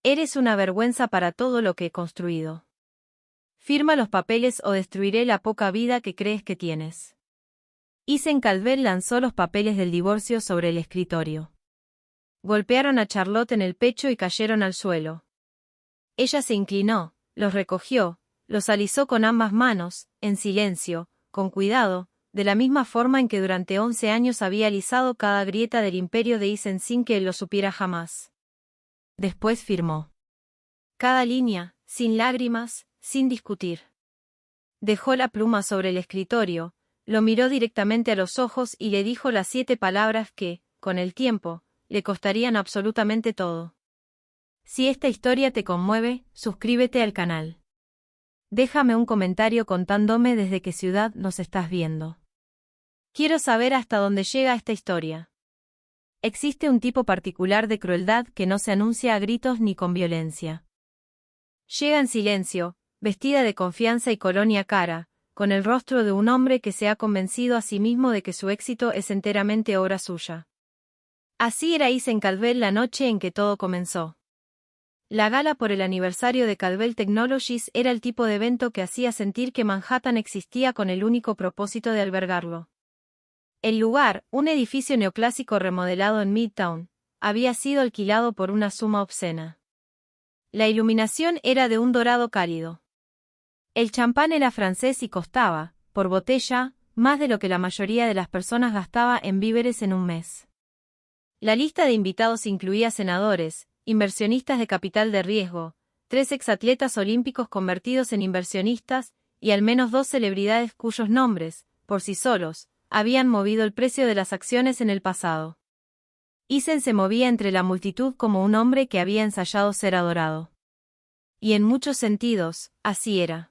Eres una vergüenza para todo lo que he construido. Firma los papeles o destruiré la poca vida que crees que tienes. Isen Caldwell lanzó los papeles del divorcio sobre el escritorio. Golpearon a Charlotte en el pecho y cayeron al suelo. Ella se inclinó, los recogió, los alisó con ambas manos, en silencio, con cuidado, de la misma forma en que durante 11 años había alisado cada grieta del imperio de Isen sin que él lo supiera jamás. Después firmó. Cada línea, sin lágrimas, sin discutir. Dejó la pluma sobre el escritorio, lo miró directamente a los ojos y le dijo las 7 palabras que, con el tiempo, le costarían absolutamente todo. Si esta historia te conmueve, suscríbete al canal. Déjame un comentario contándome desde qué ciudad nos estás viendo. Quiero saber hasta dónde llega esta historia. Existe un tipo particular de crueldad que no se anuncia a gritos ni con violencia. Llega en silencio, vestida de confianza y colonia cara, con el rostro de un hombre que se ha convencido a sí mismo de que su éxito es enteramente obra suya. Así era Isen Caldwell la noche en que todo comenzó. La gala por el aniversario de Caldwell Technologies era el tipo de evento que hacía sentir que Manhattan existía con el único propósito de albergarlo. El lugar, un edificio neoclásico remodelado en Midtown, había sido alquilado por una suma obscena. La iluminación era de un dorado cálido. El champán era francés y costaba, por botella, más de lo que la mayoría de las personas gastaba en víveres en un mes. La lista de invitados incluía senadores, inversionistas de capital de riesgo, 3 exatletas olímpicos convertidos en inversionistas, y al menos 2 celebridades cuyos nombres, por sí solos, habían movido el precio de las acciones en el pasado. Isen se movía entre la multitud como un hombre que había ensayado ser adorado. Y en muchos sentidos, así era.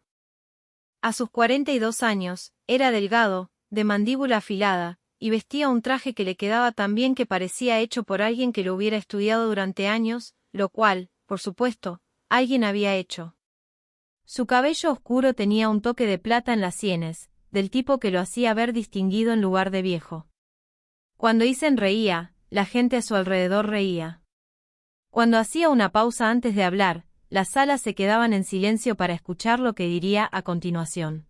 A sus 42 años, era delgado, de mandíbula afilada, y vestía un traje que le quedaba tan bien que parecía hecho por alguien que lo hubiera estudiado durante años, lo cual, por supuesto, alguien había hecho. Su cabello oscuro tenía un toque de plata en las sienes, del tipo que lo hacía ver distinguido en lugar de viejo. Cuando Isen reía, la gente a su alrededor reía. Cuando hacía una pausa antes de hablar, las salas se quedaban en silencio para escuchar lo que diría a continuación.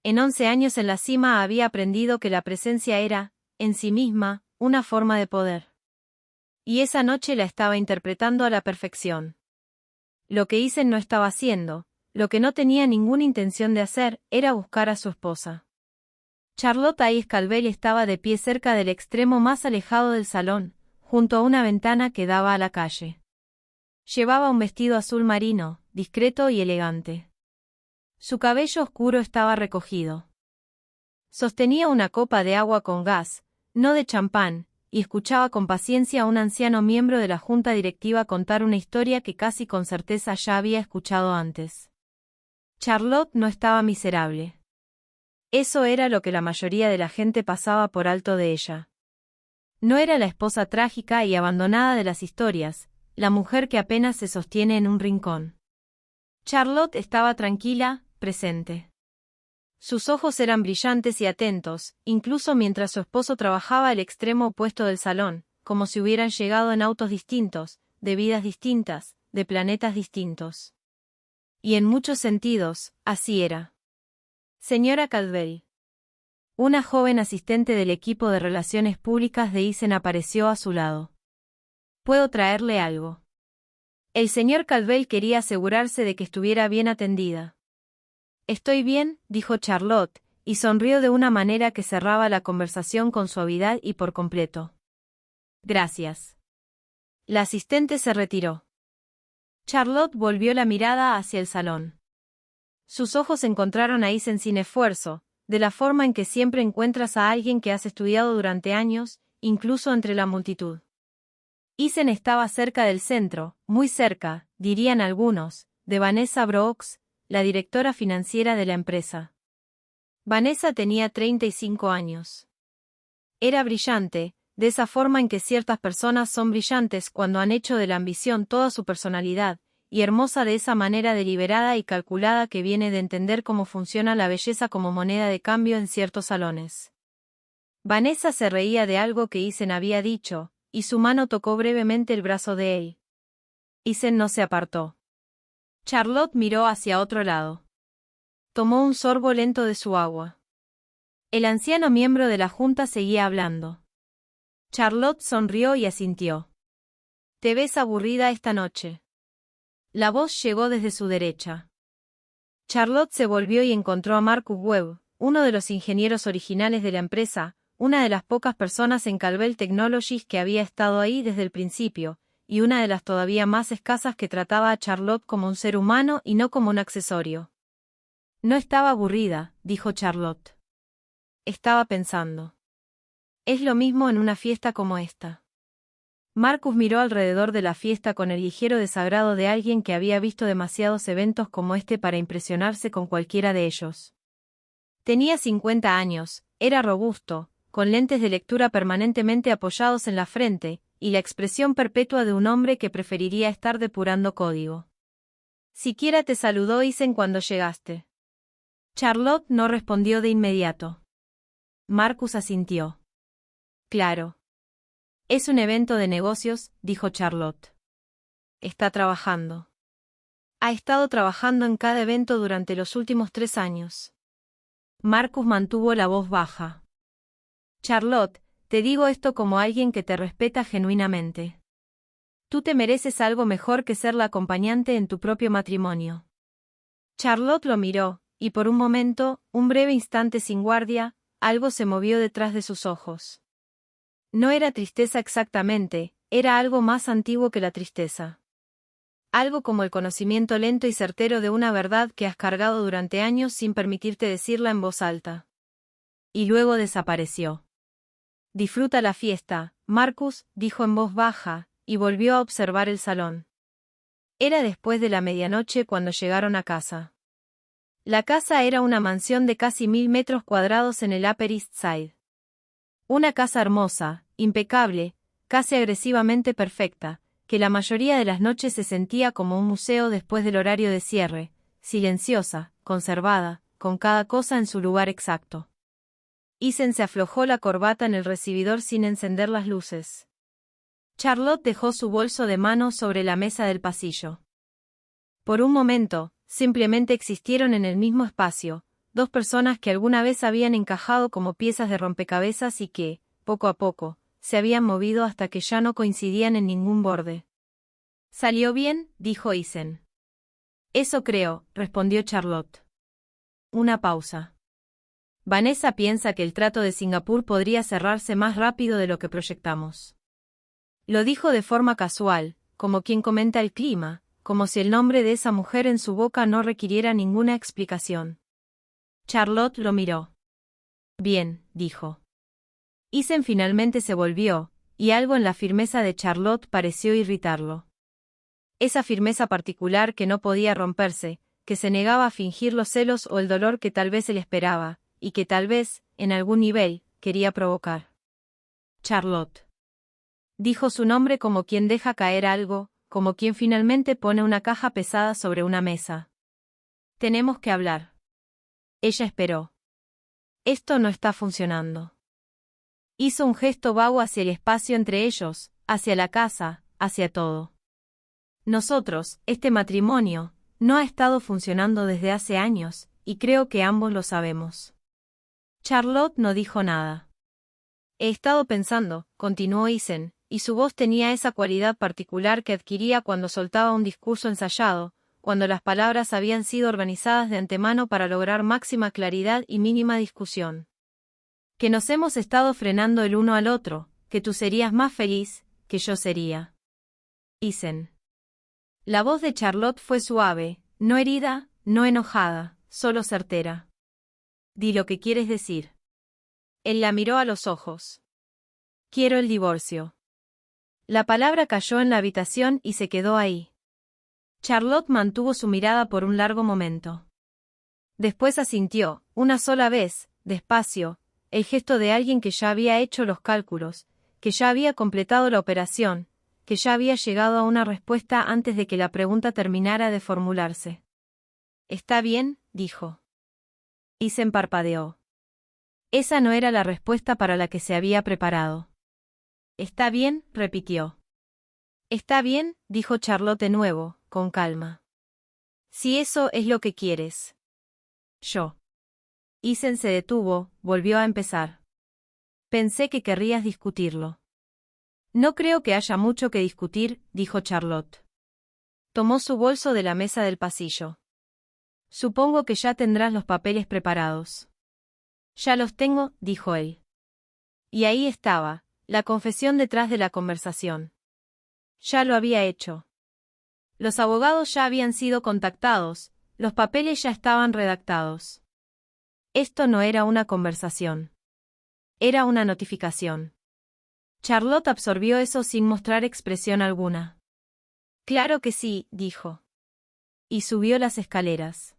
En 11 años en la cima había aprendido que la presencia era, en sí misma, una forma de poder. Y esa noche la estaba interpretando a la perfección. Lo que Isen no estaba haciendo, lo que no tenía ninguna intención de hacer, era buscar a su esposa. Charlotte Hayes Caldwell estaba de pie cerca del extremo más alejado del salón, junto a una ventana que daba a la calle. Llevaba un vestido azul marino, discreto y elegante. Su cabello oscuro estaba recogido. Sostenía una copa de agua con gas, no de champán, y escuchaba con paciencia a un anciano miembro de la junta directiva contar una historia que casi con certeza ya había escuchado antes. Charlotte no estaba miserable. Eso era lo que la mayoría de la gente pasaba por alto de ella. No era la esposa trágica y abandonada de las historias, la mujer que apenas se sostiene en un rincón. Charlotte estaba tranquila, presente. Sus ojos eran brillantes y atentos, incluso mientras su esposo trabajaba al extremo opuesto del salón, como si hubieran llegado en autos distintos, de vidas distintas, de planetas distintos. Y en muchos sentidos, así era. Señora Caldwell. Una joven asistente del equipo de relaciones públicas de Isen apareció a su lado. ¿Puedo traerle algo? El señor Caldwell quería asegurarse de que estuviera bien atendida. Estoy bien, dijo Charlotte, y sonrió de una manera que cerraba la conversación con suavidad y por completo. Gracias. La asistente se retiró. Charlotte volvió la mirada hacia el salón. Sus ojos encontraron a Isen sin esfuerzo, de la forma en que siempre encuentras a alguien que has estudiado durante años, incluso entre la multitud. Isen estaba cerca del centro, muy cerca, dirían algunos, de Vanessa Brooks, la directora financiera de la empresa. Vanessa tenía 35 años. Era brillante, de esa forma en que ciertas personas son brillantes cuando han hecho de la ambición toda su personalidad, y hermosa de esa manera deliberada y calculada que viene de entender cómo funciona la belleza como moneda de cambio en ciertos salones. Vanessa se reía de algo que Isen había dicho, y su mano tocó brevemente el brazo de él. Isen no se apartó. Charlotte miró hacia otro lado. Tomó un sorbo lento de su agua. El anciano miembro de la junta seguía hablando. Charlotte sonrió y asintió. «¿Te ves aburrida esta noche?». La voz llegó desde su derecha. Charlotte se volvió y encontró a Marcus Webb, uno de los ingenieros originales de la empresa, una de las pocas personas en Calvel Technologies que había estado ahí desde el principio, y una de las todavía más escasas que trataba a Charlotte como un ser humano y no como un accesorio. No estaba aburrida, dijo Charlotte. Estaba pensando. Es lo mismo en una fiesta como esta. Marcus miró alrededor de la fiesta con el ligero desagrado de alguien que había visto demasiados eventos como este para impresionarse con cualquiera de ellos. Tenía 50 años, era robusto, con lentes de lectura permanentemente apoyados en la frente, y la expresión perpetua de un hombre que preferiría estar depurando código. Siquiera te saludó Isen cuando llegaste. Charlotte no respondió de inmediato. Marcus asintió. Claro. Es un evento de negocios, dijo Charlotte. Está trabajando. Ha estado trabajando en cada evento durante los últimos 3 años. Marcus mantuvo la voz baja. Charlotte, te digo esto como alguien que te respeta genuinamente. Tú te mereces algo mejor que ser la acompañante en tu propio matrimonio. Charlotte lo miró, y por un momento, un breve instante sin guardia, algo se movió detrás de sus ojos. No era tristeza exactamente, era algo más antiguo que la tristeza. Algo como el conocimiento lento y certero de una verdad que has cargado durante años sin permitirte decirla en voz alta. Y luego desapareció. Disfruta la fiesta, Marcus, dijo en voz baja, y volvió a observar el salón. Era después de la medianoche cuando llegaron a casa. La casa era una mansión de casi 1000 metros cuadrados en el Upper East Side. Una casa hermosa, impecable, casi agresivamente perfecta, que la mayoría de las noches se sentía como un museo después del horario de cierre, silenciosa, conservada, con cada cosa en su lugar exacto. Isen se aflojó la corbata en el recibidor sin encender las luces. Charlotte dejó su bolso de mano sobre la mesa del pasillo. Por un momento, simplemente existieron en el mismo espacio, 2 personas que alguna vez habían encajado como piezas de rompecabezas y que, poco a poco, se habían movido hasta que ya no coincidían en ningún borde. «Salió bien», dijo Isen. «Eso creo», respondió Charlotte. Una pausa. Vanessa piensa que el trato de Singapur podría cerrarse más rápido de lo que proyectamos. Lo dijo de forma casual, como quien comenta el clima, como si el nombre de esa mujer en su boca no requiriera ninguna explicación. Charlotte lo miró. «Bien», dijo. Isen finalmente se volvió, y algo en la firmeza de Charlotte pareció irritarlo. Esa firmeza particular que no podía romperse, que se negaba a fingir los celos o el dolor que tal vez él esperaba, y que tal vez, en algún nivel, quería provocar. Charlotte. Dijo su nombre como quien deja caer algo, como quien finalmente pone una caja pesada sobre una mesa. «Tenemos que hablar». Ella esperó. «Esto no está funcionando». Hizo un gesto vago hacia el espacio entre ellos, hacia la casa, hacia todo. «Nosotros, este matrimonio, no ha estado funcionando desde hace años, y creo que ambos lo sabemos». Charlotte no dijo nada. «He estado pensando», continuó Isen, y su voz tenía esa cualidad particular que adquiría cuando soltaba un discurso ensayado, cuando las palabras habían sido organizadas de antemano para lograr máxima claridad y mínima discusión. «Que nos hemos estado frenando el uno al otro, que tú serías más feliz, que yo sería». Isen. La voz de Charlotte fue suave, no herida, no enojada, solo certera. «Di lo que quieres decir». Él la miró a los ojos. «Quiero el divorcio». La palabra cayó en la habitación y se quedó ahí. Charlotte mantuvo su mirada por un largo momento. Después asintió, una sola vez, despacio, el gesto de alguien que ya había hecho los cálculos, que ya había completado la operación, que ya había llegado a una respuesta antes de que la pregunta terminara de formularse. «Está bien», dijo. Isen parpadeó. Esa no era la respuesta para la que se había preparado. «Está bien», repitió. Está bien, dijo Charlotte de nuevo, con calma. Si eso es lo que quieres. Yo. Isen se detuvo, volvió a empezar. Pensé que querrías discutirlo. No creo que haya mucho que discutir, dijo Charlotte. Tomó su bolso de la mesa del pasillo. Supongo que ya tendrás los papeles preparados. Ya los tengo, dijo él. Y ahí estaba, la confesión detrás de la conversación. Ya lo había hecho. Los abogados ya habían sido contactados, los papeles ya estaban redactados. Esto no era una conversación. Era una notificación. Charlotte absorbió eso sin mostrar expresión alguna. Claro que sí, dijo. Y subió las escaleras.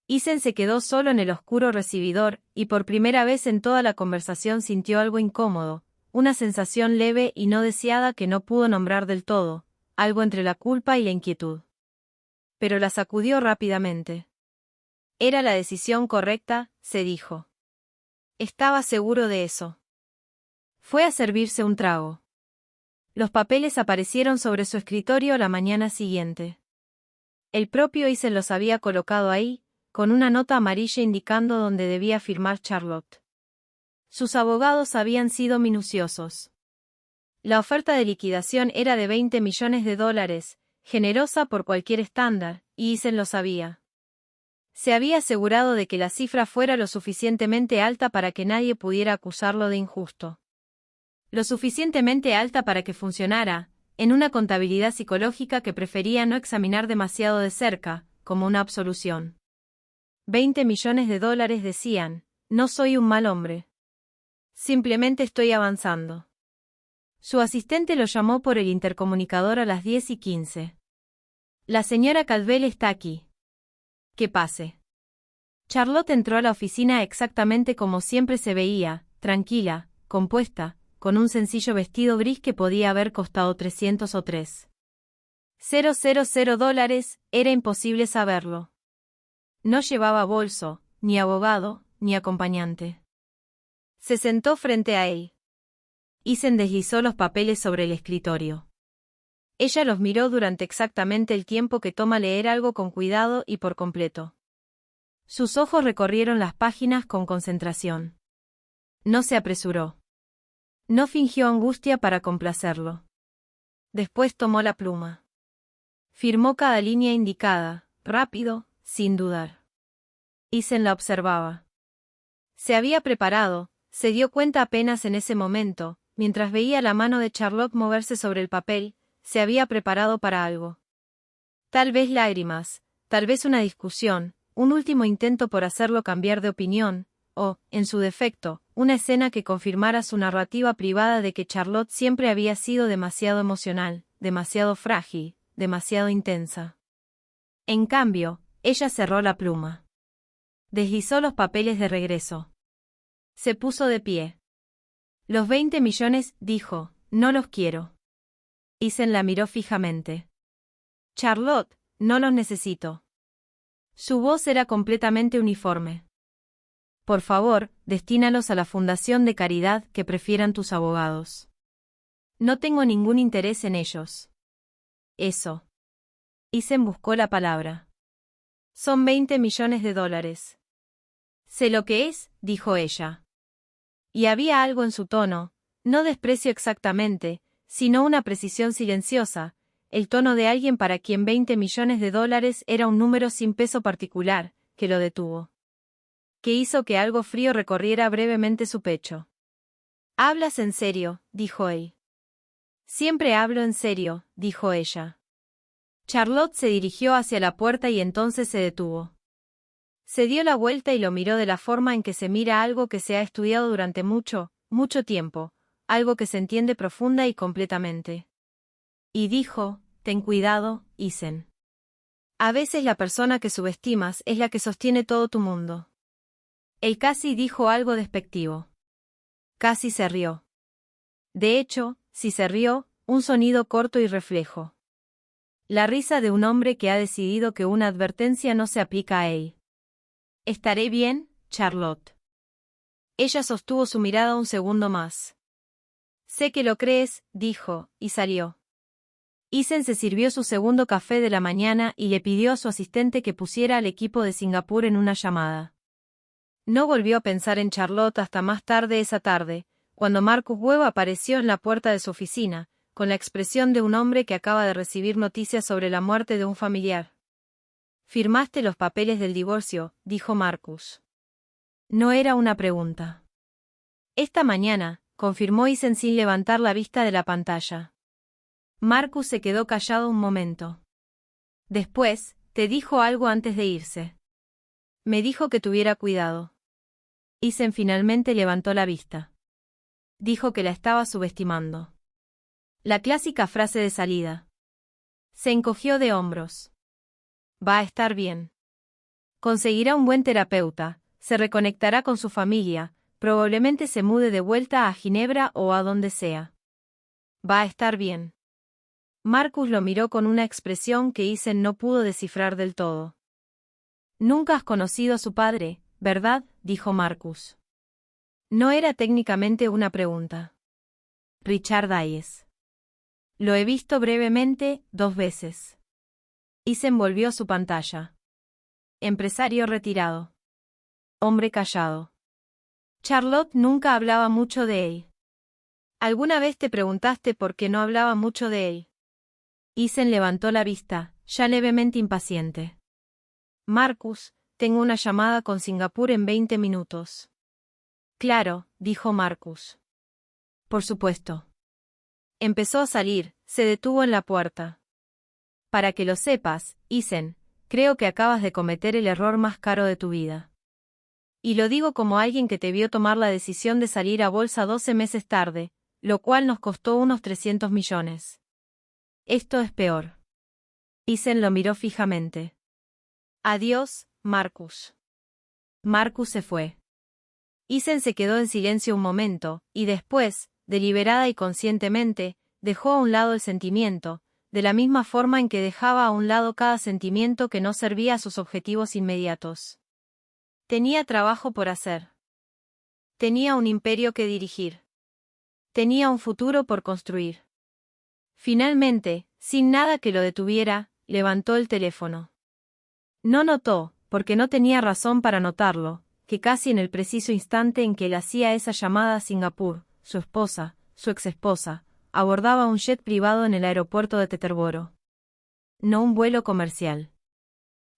Isen se quedó solo en el oscuro recibidor, y por primera vez en toda la conversación sintió algo incómodo, una sensación leve y no deseada que no pudo nombrar del todo, algo entre la culpa y la inquietud. Pero la sacudió rápidamente. Era la decisión correcta, se dijo. Estaba seguro de eso. Fue a servirse un trago. Los papeles aparecieron sobre su escritorio la mañana siguiente. El propio Isen los había colocado ahí, con una nota amarilla indicando dónde debía firmar Charlotte. Sus abogados habían sido minuciosos. La oferta de liquidación era de $20 millones, generosa por cualquier estándar, y Isen lo sabía. Se había asegurado de que la cifra fuera lo suficientemente alta para que nadie pudiera acusarlo de injusto. Lo suficientemente alta para que funcionara, en una contabilidad psicológica que prefería no examinar demasiado de cerca, como una absolución. $20 millones, decían, no soy un mal hombre. Simplemente estoy avanzando. Su asistente lo llamó por el intercomunicador a las 10:15. La señora Caldwell está aquí. Que pase. Charlotte entró a la oficina exactamente como siempre se veía, tranquila, compuesta, con un sencillo vestido gris que podía haber costado 300 o $3,000, era imposible saberlo. No llevaba bolso, ni abogado, ni acompañante. Se sentó frente a él. Isen deslizó los papeles sobre el escritorio. Ella los miró durante exactamente el tiempo que toma leer algo con cuidado y por completo. Sus ojos recorrieron las páginas con concentración. No se apresuró. No fingió angustia para complacerlo. Después tomó la pluma. Firmó cada línea indicada, rápido, sin dudar. Isen la observaba. Se había preparado, se dio cuenta apenas en ese momento, mientras veía la mano de Charlotte moverse sobre el papel, se había preparado para algo. Tal vez lágrimas, tal vez una discusión, un último intento por hacerlo cambiar de opinión, o, en su defecto, una escena que confirmara su narrativa privada de que Charlotte siempre había sido demasiado emocional, demasiado frágil, demasiado intensa. En cambio, ella cerró la pluma. Deslizó los papeles de regreso. Se puso de pie. Los 20 millones, dijo, no los quiero. Isen la miró fijamente. Charlotte, no los necesito. Su voz era completamente uniforme. Por favor, destínalos a la fundación de caridad que prefieran tus abogados. No tengo ningún interés en ellos. Eso. Isen buscó la palabra. Son $20 millones. Sé lo que es, dijo ella. Y había algo en su tono, no desprecio exactamente, sino una precisión silenciosa, el tono de alguien para quien $20 millones era un número sin peso particular, que lo detuvo. Que hizo que algo frío recorriera brevemente su pecho. «¿Hablas en serio?», dijo él. «Siempre hablo en serio», dijo ella. Charlotte se dirigió hacia la puerta y entonces se detuvo. Se dio la vuelta y lo miró de la forma en que se mira algo que se ha estudiado durante mucho, mucho tiempo, algo que se entiende profunda y completamente. Y dijo, «Ten cuidado, Isen. A veces la persona que subestimas es la que sostiene todo tu mundo». Él casi dijo algo despectivo. Casi se rió. De hecho, si se rió, un sonido corto y reflejo. La risa de un hombre que ha decidido que una advertencia no se aplica a él. «Estaré bien, Charlotte». Ella sostuvo su mirada un segundo más. «Sé que lo crees», dijo, y salió. Isen se sirvió su segundo café de la mañana y le pidió a su asistente que pusiera al equipo de Singapur en una llamada. No volvió a pensar en Charlotte hasta más tarde esa tarde, cuando Marcus Webb apareció en la puerta de su oficina, con la expresión de un hombre que acaba de recibir noticias sobre la muerte de un familiar. «¿Firmaste los papeles del divorcio?», dijo Marcus. No era una pregunta. «Esta mañana», confirmó Isen sin levantar la vista de la pantalla. Marcus se quedó callado un momento. Después, «¿Te dijo algo antes de irse?» «Me dijo que tuviera cuidado». Isen finalmente levantó la vista. Dijo que la estaba subestimando. La clásica frase de salida. Se encogió de hombros. Va a estar bien. Conseguirá un buen terapeuta, se reconectará con su familia, probablemente se mude de vuelta a Ginebra o a donde sea. Va a estar bien. Marcus lo miró con una expresión que Isen no pudo descifrar del todo. «Nunca has conocido a su padre, ¿verdad?», dijo Marcus. No era técnicamente una pregunta. «Richard Hayes. Lo he visto brevemente, 2 veces». Isen volvió a su pantalla. Empresario retirado. Hombre callado. Charlotte nunca hablaba mucho de él. ¿Alguna vez te preguntaste por qué no hablaba mucho de él? Isen levantó la vista, ya levemente impaciente. «Marcus, tengo una llamada con Singapur en 20 minutos». «Claro», dijo Marcus. «Por supuesto». Empezó a salir, se detuvo en la puerta. «Para que lo sepas, Isen, creo que acabas de cometer el error más caro de tu vida. Y lo digo como alguien que te vio tomar la decisión de salir a bolsa 12 meses tarde, lo cual nos costó unos 300 millones. Esto es peor». Isen lo miró fijamente. «Adiós, Marcus». Marcus se fue. Isen se quedó en silencio un momento, y después, deliberada y conscientemente, dejó a un lado el sentimiento, de la misma forma en que dejaba a un lado cada sentimiento que no servía a sus objetivos inmediatos. Tenía trabajo por hacer. Tenía un imperio que dirigir. Tenía un futuro por construir. Finalmente, sin nada que lo detuviera, levantó el teléfono. No notó, porque no tenía razón para notarlo, que casi en el preciso instante en que él hacía esa llamada a Singapur, su esposa, su exesposa, abordaba un jet privado en el aeropuerto de Teterboro. No un vuelo comercial.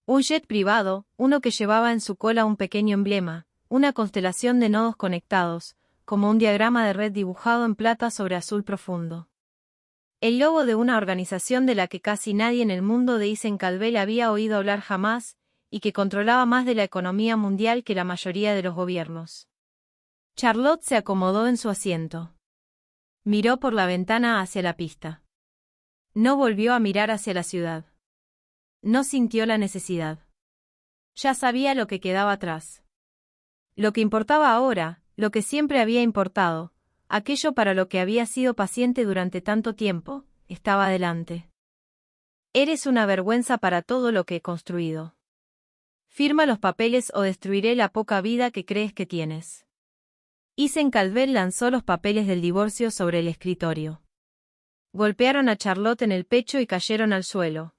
Un jet privado, uno que llevaba en su cola un pequeño emblema, una constelación de nodos conectados, como un diagrama de red dibujado en plata sobre azul profundo. El logo de una organización de la que casi nadie en el mundo de Isen-Calvel había oído hablar jamás, y que controlaba más de la economía mundial que la mayoría de los gobiernos. Charlotte se acomodó en su asiento. Miró por la ventana hacia la pista. No volvió a mirar hacia la ciudad. No sintió la necesidad. Ya sabía lo que quedaba atrás. Lo que importaba ahora, lo que siempre había importado, aquello para lo que había sido paciente durante tanto tiempo, estaba delante. «Eres una vergüenza para todo lo que he construido. Firma los papeles o destruiré la poca vida que crees que tienes». Isen-Calvel lanzó los papeles del divorcio sobre el escritorio. Golpearon a Charlotte en el pecho y cayeron al suelo.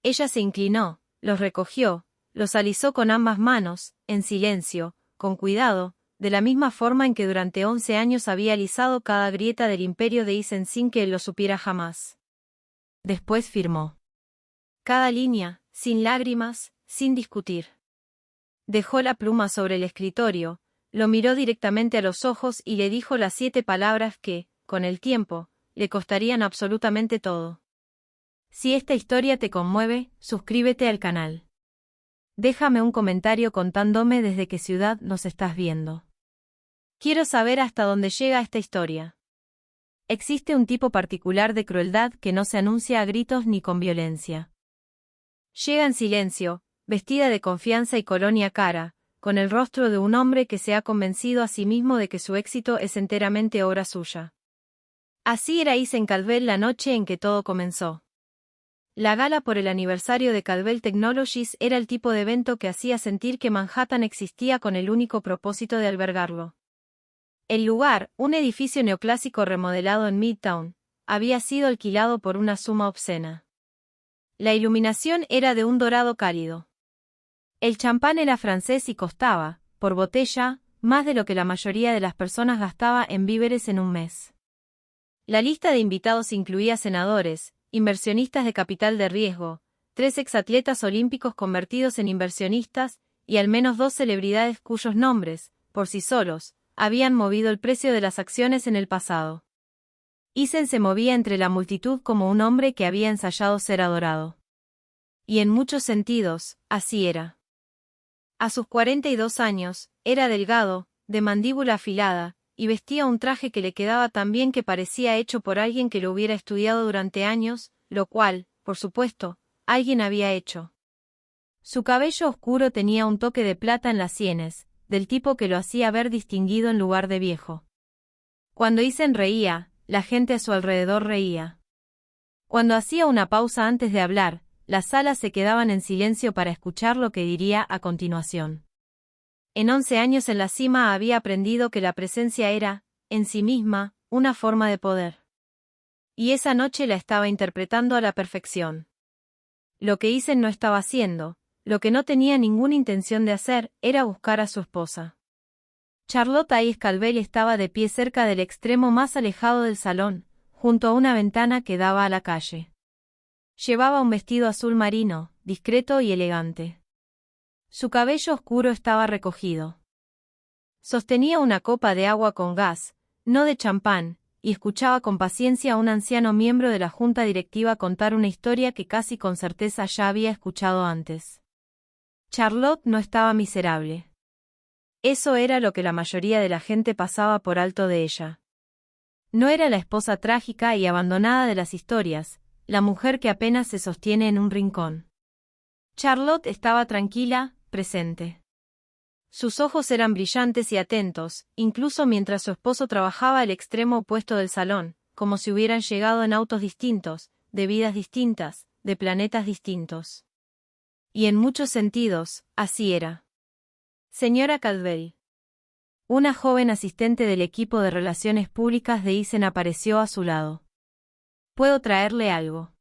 Ella se inclinó, los recogió, los alisó con ambas manos, en silencio, con cuidado, de la misma forma en que durante 11 años había alisado cada grieta del imperio de Isen sin que él lo supiera jamás. Después firmó. Cada línea, sin lágrimas, sin discutir. Dejó la pluma sobre el escritorio, lo miró directamente a los ojos y le dijo las 7 palabras que, con el tiempo, le costarían absolutamente todo. Si esta historia te conmueve, suscríbete al canal. Déjame un comentario contándome desde qué ciudad nos estás viendo. Quiero saber hasta dónde llega esta historia. Existe un tipo particular de crueldad que no se anuncia a gritos ni con violencia. Llega en silencio, vestida de confianza y colonia cara, con el rostro de un hombre que se ha convencido a sí mismo de que su éxito es enteramente obra suya. Así era Isen-Calvel la noche en que todo comenzó. La gala por el aniversario de Calvel Technologies era el tipo de evento que hacía sentir que Manhattan existía con el único propósito de albergarlo. El lugar, un edificio neoclásico remodelado en Midtown, había sido alquilado por una suma obscena. La iluminación era de un dorado cálido. El champán era francés y costaba, por botella, más de lo que la mayoría de las personas gastaba en víveres en un mes. La lista de invitados incluía senadores, inversionistas de capital de riesgo, 3 exatletas olímpicos convertidos en inversionistas, y al menos 2 celebridades cuyos nombres, por sí solos, habían movido el precio de las acciones en el pasado. Eisen se movía entre la multitud como un hombre que había ensayado ser adorado. Y en muchos sentidos, así era. A sus 42 años, era delgado, de mandíbula afilada, y vestía un traje que le quedaba tan bien que parecía hecho por alguien que lo hubiera estudiado durante años, lo cual, por supuesto, alguien había hecho. Su cabello oscuro tenía un toque de plata en las sienes, del tipo que lo hacía ver distinguido en lugar de viejo. Cuando Eisen reía, la gente a su alrededor reía. Cuando hacía una pausa antes de hablar, las salas se quedaban en silencio para escuchar lo que diría a continuación. En 11 años en la cima había aprendido que la presencia era, en sí misma, una forma de poder. Y esa noche la estaba interpretando a la perfección. Lo que Eisen no estaba haciendo, lo que no tenía ninguna intención de hacer, era buscar a su esposa. Charlotte Ayes-Calvel estaba de pie cerca del extremo más alejado del salón, junto a una ventana que daba a la calle. Llevaba un vestido azul marino, discreto y elegante. Su cabello oscuro estaba recogido. Sostenía una copa de agua con gas, no de champán, y escuchaba con paciencia a un anciano miembro de la junta directiva contar una historia que casi con certeza ya había escuchado antes. Charlotte no estaba miserable. Eso era lo que la mayoría de la gente pasaba por alto de ella. No era la esposa trágica y abandonada de las historias, la mujer que apenas se sostiene en un rincón. Charlotte estaba tranquila, presente. Sus ojos eran brillantes y atentos, incluso mientras su esposo trabajaba al extremo opuesto del salón, como si hubieran llegado en autos distintos, de vidas distintas, de planetas distintos. Y en muchos sentidos, así era. Señora Calvel. Una joven asistente del equipo de relaciones públicas de Eisen apareció a su lado. ¿Puedo traerle algo?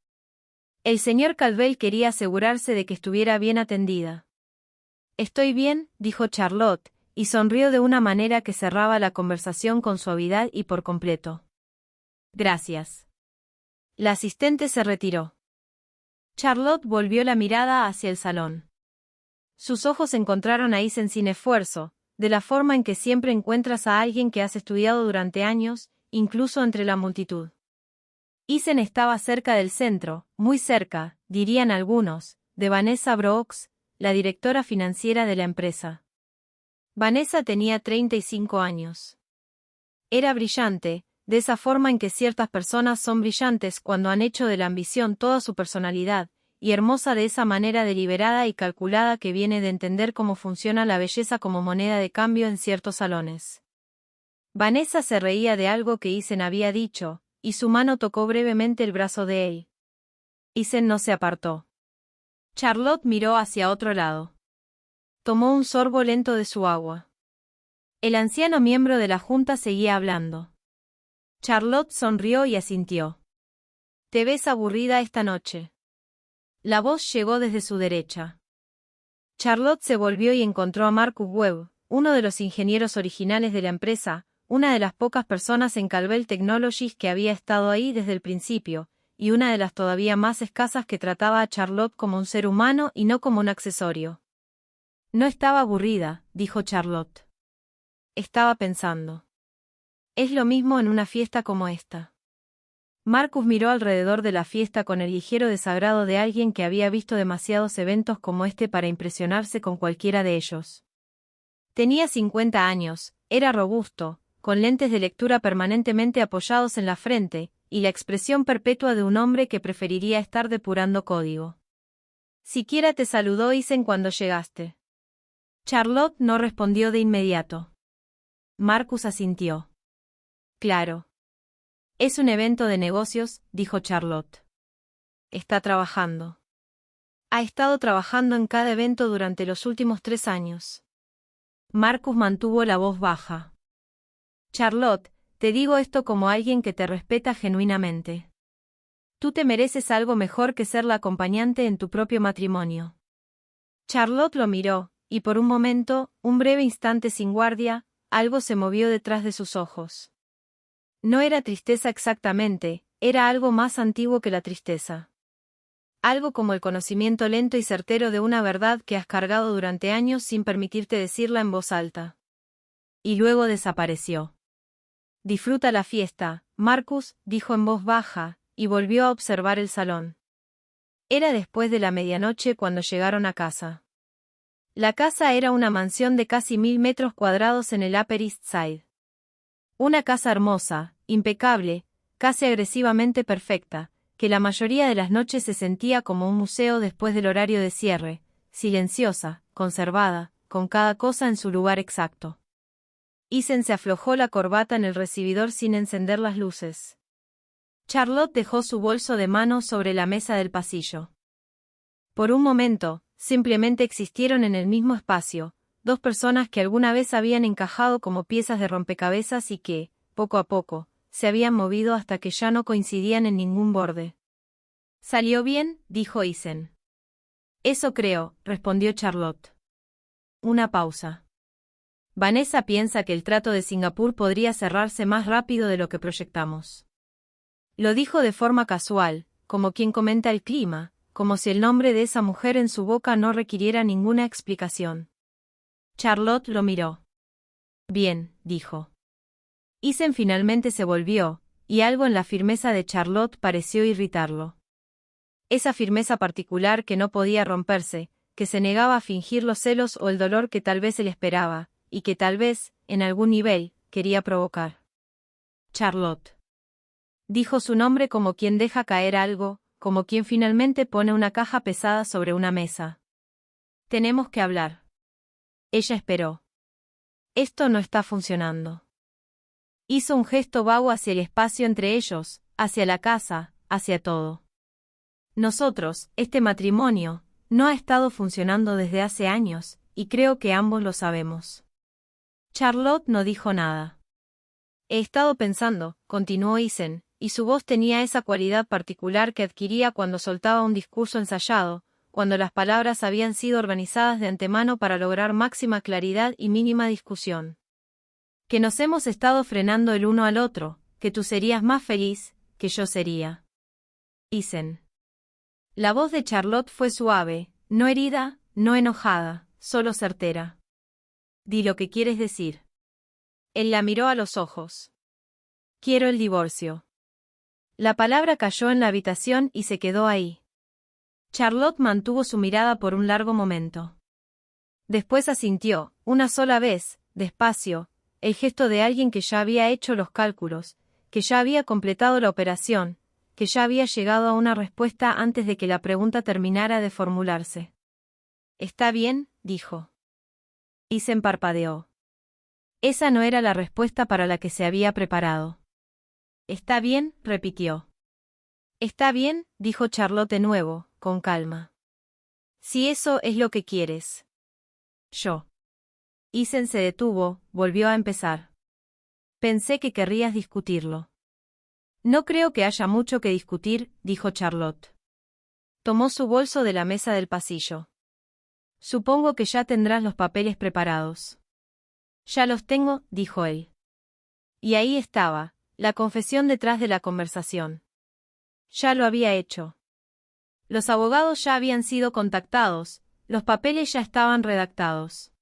El señor Calvel quería asegurarse de que estuviera bien atendida. Estoy bien, dijo Charlotte, y sonrió de una manera que cerraba la conversación con suavidad y por completo. Gracias. La asistente se retiró. Charlotte volvió la mirada hacia el salón. Sus ojos encontraron a Eisen sin esfuerzo, de la forma en que siempre encuentras a alguien que has estudiado durante años, incluso entre la multitud. Eisen estaba cerca del centro, muy cerca, dirían algunos, de Vanessa Brooks, la directora financiera de la empresa. Vanessa tenía 35 años. Era brillante, de esa forma en que ciertas personas son brillantes cuando han hecho de la ambición toda su personalidad, y hermosa de esa manera deliberada y calculada que viene de entender cómo funciona la belleza como moneda de cambio en ciertos salones. Vanessa se reía de algo que Eisen había dicho, y su mano tocó brevemente el brazo de él. Eisen no se apartó. Charlotte miró hacia otro lado. Tomó un sorbo lento de su agua. El anciano miembro de la junta seguía hablando. Charlotte sonrió y asintió. ¿Te ves aburrida esta noche? La voz llegó desde su derecha. Charlotte se volvió y encontró a Marcus Webb, uno de los ingenieros originales de la empresa, una de las pocas personas en Calvel Technologies que había estado ahí desde el principio, y una de las todavía más escasas que trataba a Charlotte como un ser humano y no como un accesorio. No estaba aburrida, dijo Charlotte. Estaba pensando. Es lo mismo en una fiesta como esta. Marcus miró alrededor de la fiesta con el ligero desagrado de alguien que había visto demasiados eventos como este para impresionarse con cualquiera de ellos. Tenía 50 años, era robusto, con lentes de lectura permanentemente apoyados en la frente, y la expresión perpetua de un hombre que preferiría estar depurando código. Siquiera te saludó Eisen cuando llegaste. Charlotte no respondió de inmediato. Marcus asintió. Claro. Es un evento de negocios, dijo Charlotte. Está trabajando. Ha estado trabajando en cada evento durante los últimos 3 años. Marcus mantuvo la voz baja. Charlotte, te digo esto como alguien que te respeta genuinamente. Tú te mereces algo mejor que ser la acompañante en tu propio matrimonio. Charlotte lo miró, y por un momento, un breve instante sin guardia, algo se movió detrás de sus ojos. No era tristeza exactamente, era algo más antiguo que la tristeza. Algo como el conocimiento lento y certero de una verdad que has cargado durante años sin permitirte decirla en voz alta. Y luego desapareció. Disfruta la fiesta, Marcus, dijo en voz baja, y volvió a observar el salón. Era después de la medianoche cuando llegaron a casa. La casa era una mansión de casi 1000 metros cuadrados en el Upper East Side. Una casa hermosa, impecable, casi agresivamente perfecta, que la mayoría de las noches se sentía como un museo después del horario de cierre, silenciosa, conservada, con cada cosa en su lugar exacto. Eisen se aflojó la corbata en el recibidor sin encender las luces. Charlotte dejó su bolso de mano sobre la mesa del pasillo. Por un momento, simplemente existieron en el mismo espacio, dos personas que alguna vez habían encajado como piezas de rompecabezas y que, poco a poco, se habían movido hasta que ya no coincidían en ningún borde. «¿Salió bien?», dijo Eisen. «Eso creo», respondió Charlotte. Una pausa. «Vanessa piensa que el trato de Singapur podría cerrarse más rápido de lo que proyectamos». Lo dijo de forma casual, como quien comenta el clima, como si el nombre de esa mujer en su boca no requiriera ninguna explicación. Charlotte lo miró. «Bien», dijo. Eisen finalmente se volvió, y algo en la firmeza de Charlotte pareció irritarlo. Esa firmeza particular que no podía romperse, que se negaba a fingir los celos o el dolor que tal vez él esperaba, y que tal vez, en algún nivel, quería provocar. «Charlotte». Dijo su nombre como quien deja caer algo, como quien finalmente pone una caja pesada sobre una mesa. «Tenemos que hablar». Ella esperó. «Esto no está funcionando». Hizo un gesto vago hacia el espacio entre ellos, hacia la casa, hacia todo. «Nosotros, este matrimonio, no ha estado funcionando desde hace años, y creo que ambos lo sabemos». Charlotte no dijo nada. «He estado pensando», continuó Eisen, y su voz tenía esa cualidad particular que adquiría cuando soltaba un discurso ensayado, cuando las palabras habían sido organizadas de antemano para lograr máxima claridad y mínima discusión. «Que nos hemos estado frenando el uno al otro, que tú serías más feliz, que yo sería». Eisen. La voz de Charlotte fue suave, no herida, no enojada, solo certera. «Di lo que quieres decir». Él la miró a los ojos. «Quiero el divorcio». La palabra cayó en la habitación y se quedó ahí. Charlotte mantuvo su mirada por un largo momento. Después asintió, una sola vez, despacio, el gesto de alguien que ya había hecho los cálculos, que ya había completado la operación, que ya había llegado a una respuesta antes de que la pregunta terminara de formularse. «Está bien», dijo. Eisen parpadeó. Esa no era la respuesta para la que se había preparado. «Está bien», repitió. «Está bien», dijo Charlotte de nuevo, con calma. «Si eso es lo que quieres». «Yo». Eisen se detuvo, volvió a empezar. «Pensé que querrías discutirlo». «No creo que haya mucho que discutir», dijo Charlotte. Tomó su bolso de la mesa del pasillo. «Supongo que ya tendrás los papeles preparados». «Ya los tengo», dijo él. Y ahí estaba, la confesión detrás de la conversación. Ya lo había hecho. Los abogados ya habían sido contactados, los papeles ya estaban redactados.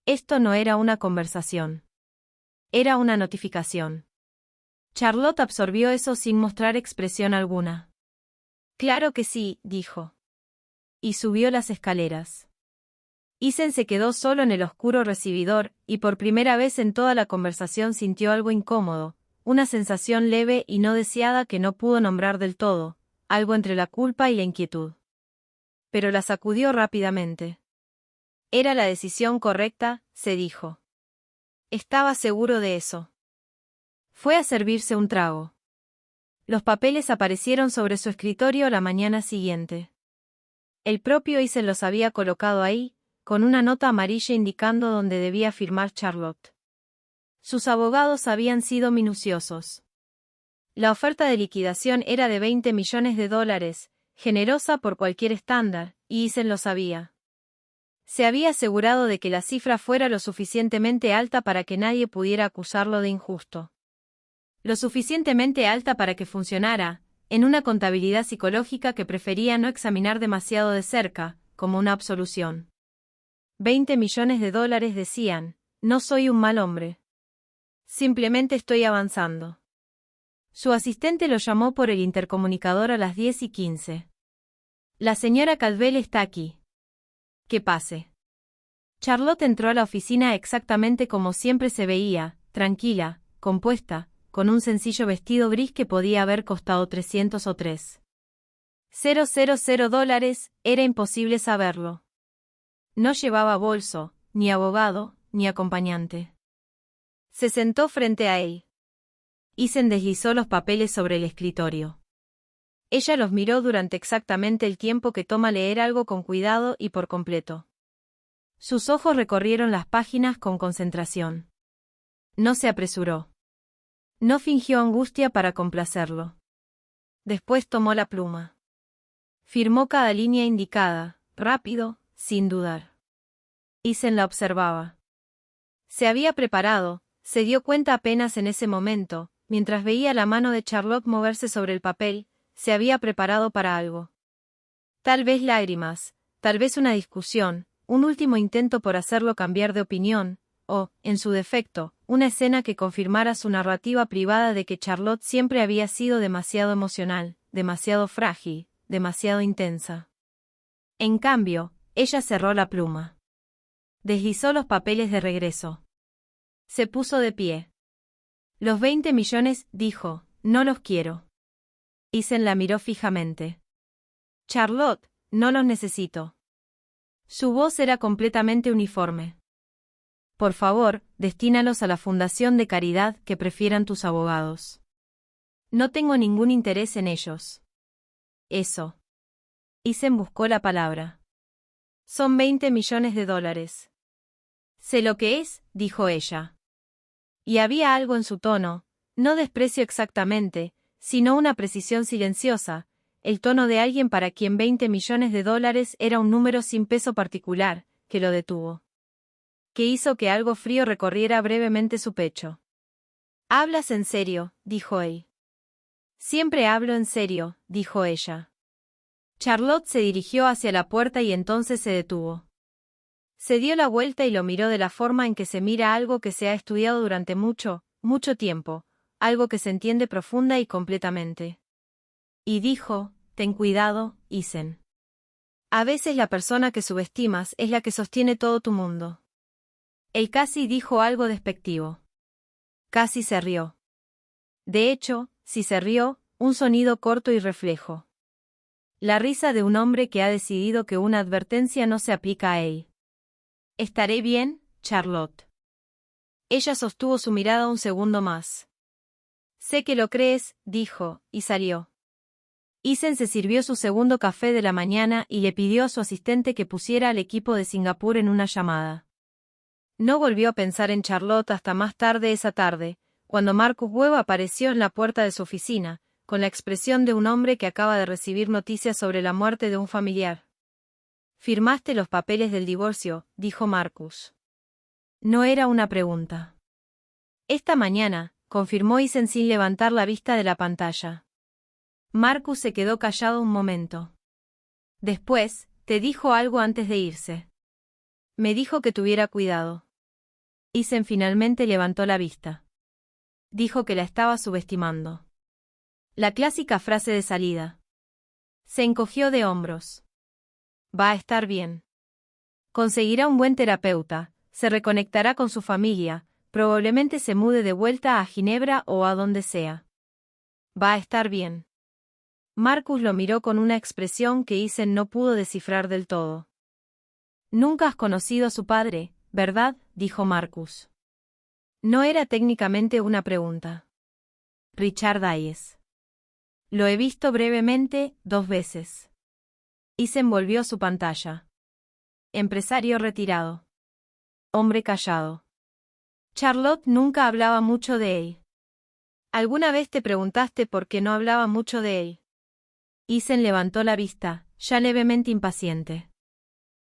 Esto no era una conversación. Era una notificación. Charlotte absorbió eso sin mostrar expresión alguna. «Claro que sí», dijo. Y subió las escaleras. Eisen se quedó solo en el oscuro recibidor, y por primera vez en toda la conversación sintió algo incómodo, una sensación leve y no deseada que no pudo nombrar del todo, algo entre la culpa y la inquietud. Pero la sacudió rápidamente. Era la decisión correcta, se dijo. Estaba seguro de eso. Fue a servirse un trago. Los papeles aparecieron sobre su escritorio la mañana siguiente. El propio Eisen los había colocado ahí, con una nota amarilla indicando dónde debía firmar Charlotte. Sus abogados habían sido minuciosos. La oferta de liquidación era de $20 millones, generosa por cualquier estándar, y Eisen lo sabía. Se había asegurado de que la cifra fuera lo suficientemente alta para que nadie pudiera acusarlo de injusto. Lo suficientemente alta para que funcionara, en una contabilidad psicológica que prefería no examinar demasiado de cerca, como una absolución. $20 millones, decían, no soy un mal hombre. Simplemente estoy avanzando. Su asistente lo llamó por el intercomunicador a las 10:15. La señora Caldwell está aquí. Que pase. Charlotte entró a la oficina exactamente como siempre se veía, tranquila, compuesta, con un sencillo vestido gris que podía haber costado $303,000, era imposible saberlo. No llevaba bolso, ni abogado, ni acompañante. Se sentó frente a él. Eisen deslizó los papeles sobre el escritorio. Ella los miró durante exactamente el tiempo que toma leer algo con cuidado y por completo. Sus ojos recorrieron las páginas con concentración. No se apresuró. No fingió angustia para complacerlo. Después tomó la pluma. Firmó cada línea indicada, rápido, sin dudar. Eisen la observaba. Se había preparado, se dio cuenta apenas en ese momento, mientras veía la mano de Charlotte moverse sobre el papel, se había preparado para algo. Tal vez lágrimas, tal vez una discusión, un último intento por hacerlo cambiar de opinión, o, en su defecto, una escena que confirmara su narrativa privada de que Charlotte siempre había sido demasiado emocional, demasiado frágil, demasiado intensa. En cambio, ella cerró la pluma. Deslizó los papeles de regreso. Se puso de pie. Los 20 millones, dijo, no los quiero. Eisen la miró fijamente. Charlotte, no los necesito. Su voz era completamente uniforme. Por favor, destínalos a la fundación de caridad que prefieran tus abogados. No tengo ningún interés en ellos. Eso. Eisen buscó la palabra. Son $20 millones. Sé lo que es, dijo ella. Y había algo en su tono, no desprecio exactamente, sino una precisión silenciosa, el tono de alguien para quien $20 millones era un número sin peso particular, que lo detuvo. Que hizo que algo frío recorriera brevemente su pecho. «¿Hablas en serio?», dijo él. «Siempre hablo en serio», dijo ella. Charlotte se dirigió hacia la puerta y entonces se detuvo. Se dio la vuelta y lo miró de la forma en que se mira algo que se ha estudiado durante mucho, mucho tiempo, algo que se entiende profunda y completamente. Y dijo, «Ten cuidado, Eisen. A veces la persona que subestimas es la que sostiene todo tu mundo». Él casi dijo algo despectivo. Casi se rió. De hecho, si se rió, un sonido corto y reflejo. La risa de un hombre que ha decidido que una advertencia no se aplica a él. «Estaré bien, Charlotte». Ella sostuvo su mirada un segundo más. «Sé que lo crees», dijo, y salió. Eisen se sirvió su segundo café de la mañana y le pidió a su asistente que pusiera al equipo de Singapur en una llamada. No volvió a pensar en Charlotte hasta más tarde esa tarde, cuando Marcus Webb apareció en la puerta de su oficina, con la expresión de un hombre que acaba de recibir noticias sobre la muerte de un familiar. «¿Firmaste los papeles del divorcio?», dijo Marcus. No era una pregunta. «Esta mañana», confirmó Eisen sin levantar la vista de la pantalla. Marcus se quedó callado un momento. Después, «¿Te dijo algo antes de irse?» «Me dijo que tuviera cuidado». Eisen finalmente levantó la vista. Dijo que la estaba subestimando. La clásica frase de salida. Se encogió de hombros. «Va a estar bien. Conseguirá un buen terapeuta, se reconectará con su familia, probablemente se mude de vuelta a Ginebra o a donde sea. Va a estar bien». Marcus lo miró con una expresión que Eisen no pudo descifrar del todo. «Nunca has conocido a su padre, ¿verdad?», dijo Marcus. No era técnicamente una pregunta. «Richard Hayes. Lo he visto brevemente, 2 veces». Eisen volvió a su pantalla. Empresario retirado. Hombre callado. Charlotte nunca hablaba mucho de él. ¿Alguna vez te preguntaste por qué no hablaba mucho de él? Isen levantó la vista, ya levemente impaciente.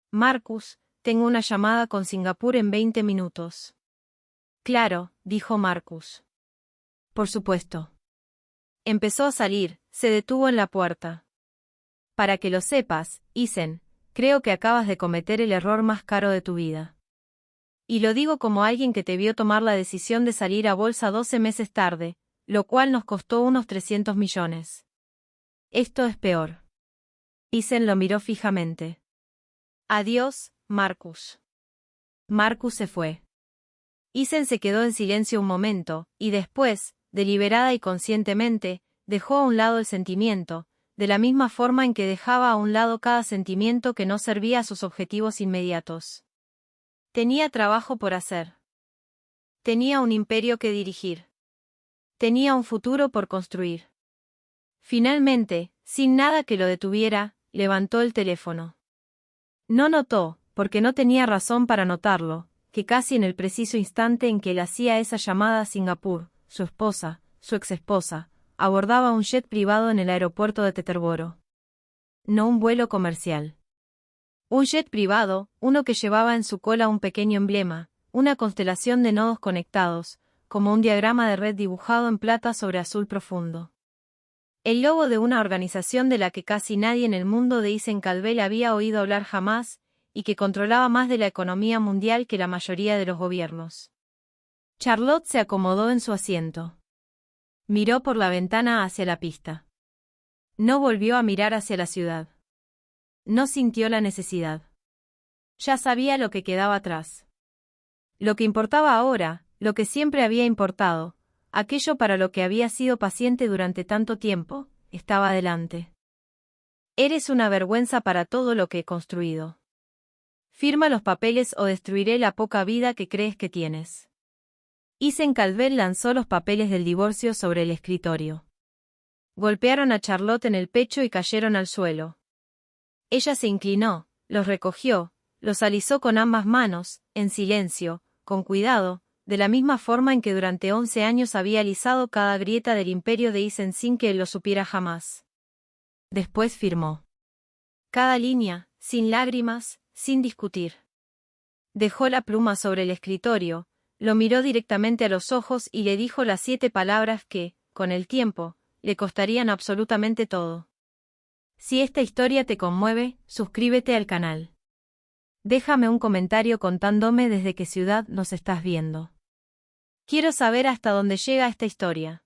Marcus, tengo una llamada con Singapur en 20 minutos. Claro, dijo Marcus. Por supuesto. Empezó a salir, se detuvo en la puerta. Para que lo sepas, Isen, creo que acabas de cometer el error más caro de tu vida. Y lo digo como alguien que te vio tomar la decisión de salir a bolsa 12 meses tarde, lo cual nos costó unos 300 millones. Esto es peor. Isen lo miró fijamente. Adiós, Marcus. Marcus se fue. Isen se quedó en silencio un momento, y después, deliberada y conscientemente, dejó a un lado el sentimiento, de la misma forma en que dejaba a un lado cada sentimiento que no servía a sus objetivos inmediatos. Tenía trabajo por hacer. Tenía un imperio que dirigir. Tenía un futuro por construir. Finalmente, sin nada que lo detuviera, levantó el teléfono. No notó, porque no tenía razón para notarlo, que casi en el preciso instante en que él hacía esa llamada a Singapur, su esposa, su exesposa, abordaba un jet privado en el aeropuerto de Teterboro. No un vuelo comercial. Un jet privado, uno que llevaba en su cola un pequeño emblema, una constelación de nodos conectados, como un diagrama de red dibujado en plata sobre azul profundo. El logo de una organización de la que casi nadie en el mundo de Isen-Calvel había oído hablar jamás, y que controlaba más de la economía mundial que la mayoría de los gobiernos. Charlotte se acomodó en su asiento. Miró por la ventana hacia la pista. No volvió a mirar hacia la ciudad. No sintió la necesidad. Ya sabía lo que quedaba atrás. Lo que importaba ahora, lo que siempre había importado, aquello para lo que había sido paciente durante tanto tiempo, estaba adelante. Eres una vergüenza para todo lo que he construido. Firma los papeles o destruiré la poca vida que crees que tienes. Isen-Calvel lanzó los papeles del divorcio sobre el escritorio. Golpearon a Charlotte en el pecho y cayeron al suelo. Ella se inclinó, los recogió, los alisó con ambas manos, en silencio, con cuidado, de la misma forma en que durante 11 años había alisado cada grieta del imperio de Isen sin que él lo supiera jamás. Después firmó. Cada línea, sin lágrimas, sin discutir. Dejó la pluma sobre el escritorio, lo miró directamente a los ojos y le dijo las 7 palabras que, con el tiempo, le costarían absolutamente todo. Si esta historia te conmueve, suscríbete al canal. Déjame un comentario contándome desde qué ciudad nos estás viendo. Quiero saber hasta dónde llega esta historia.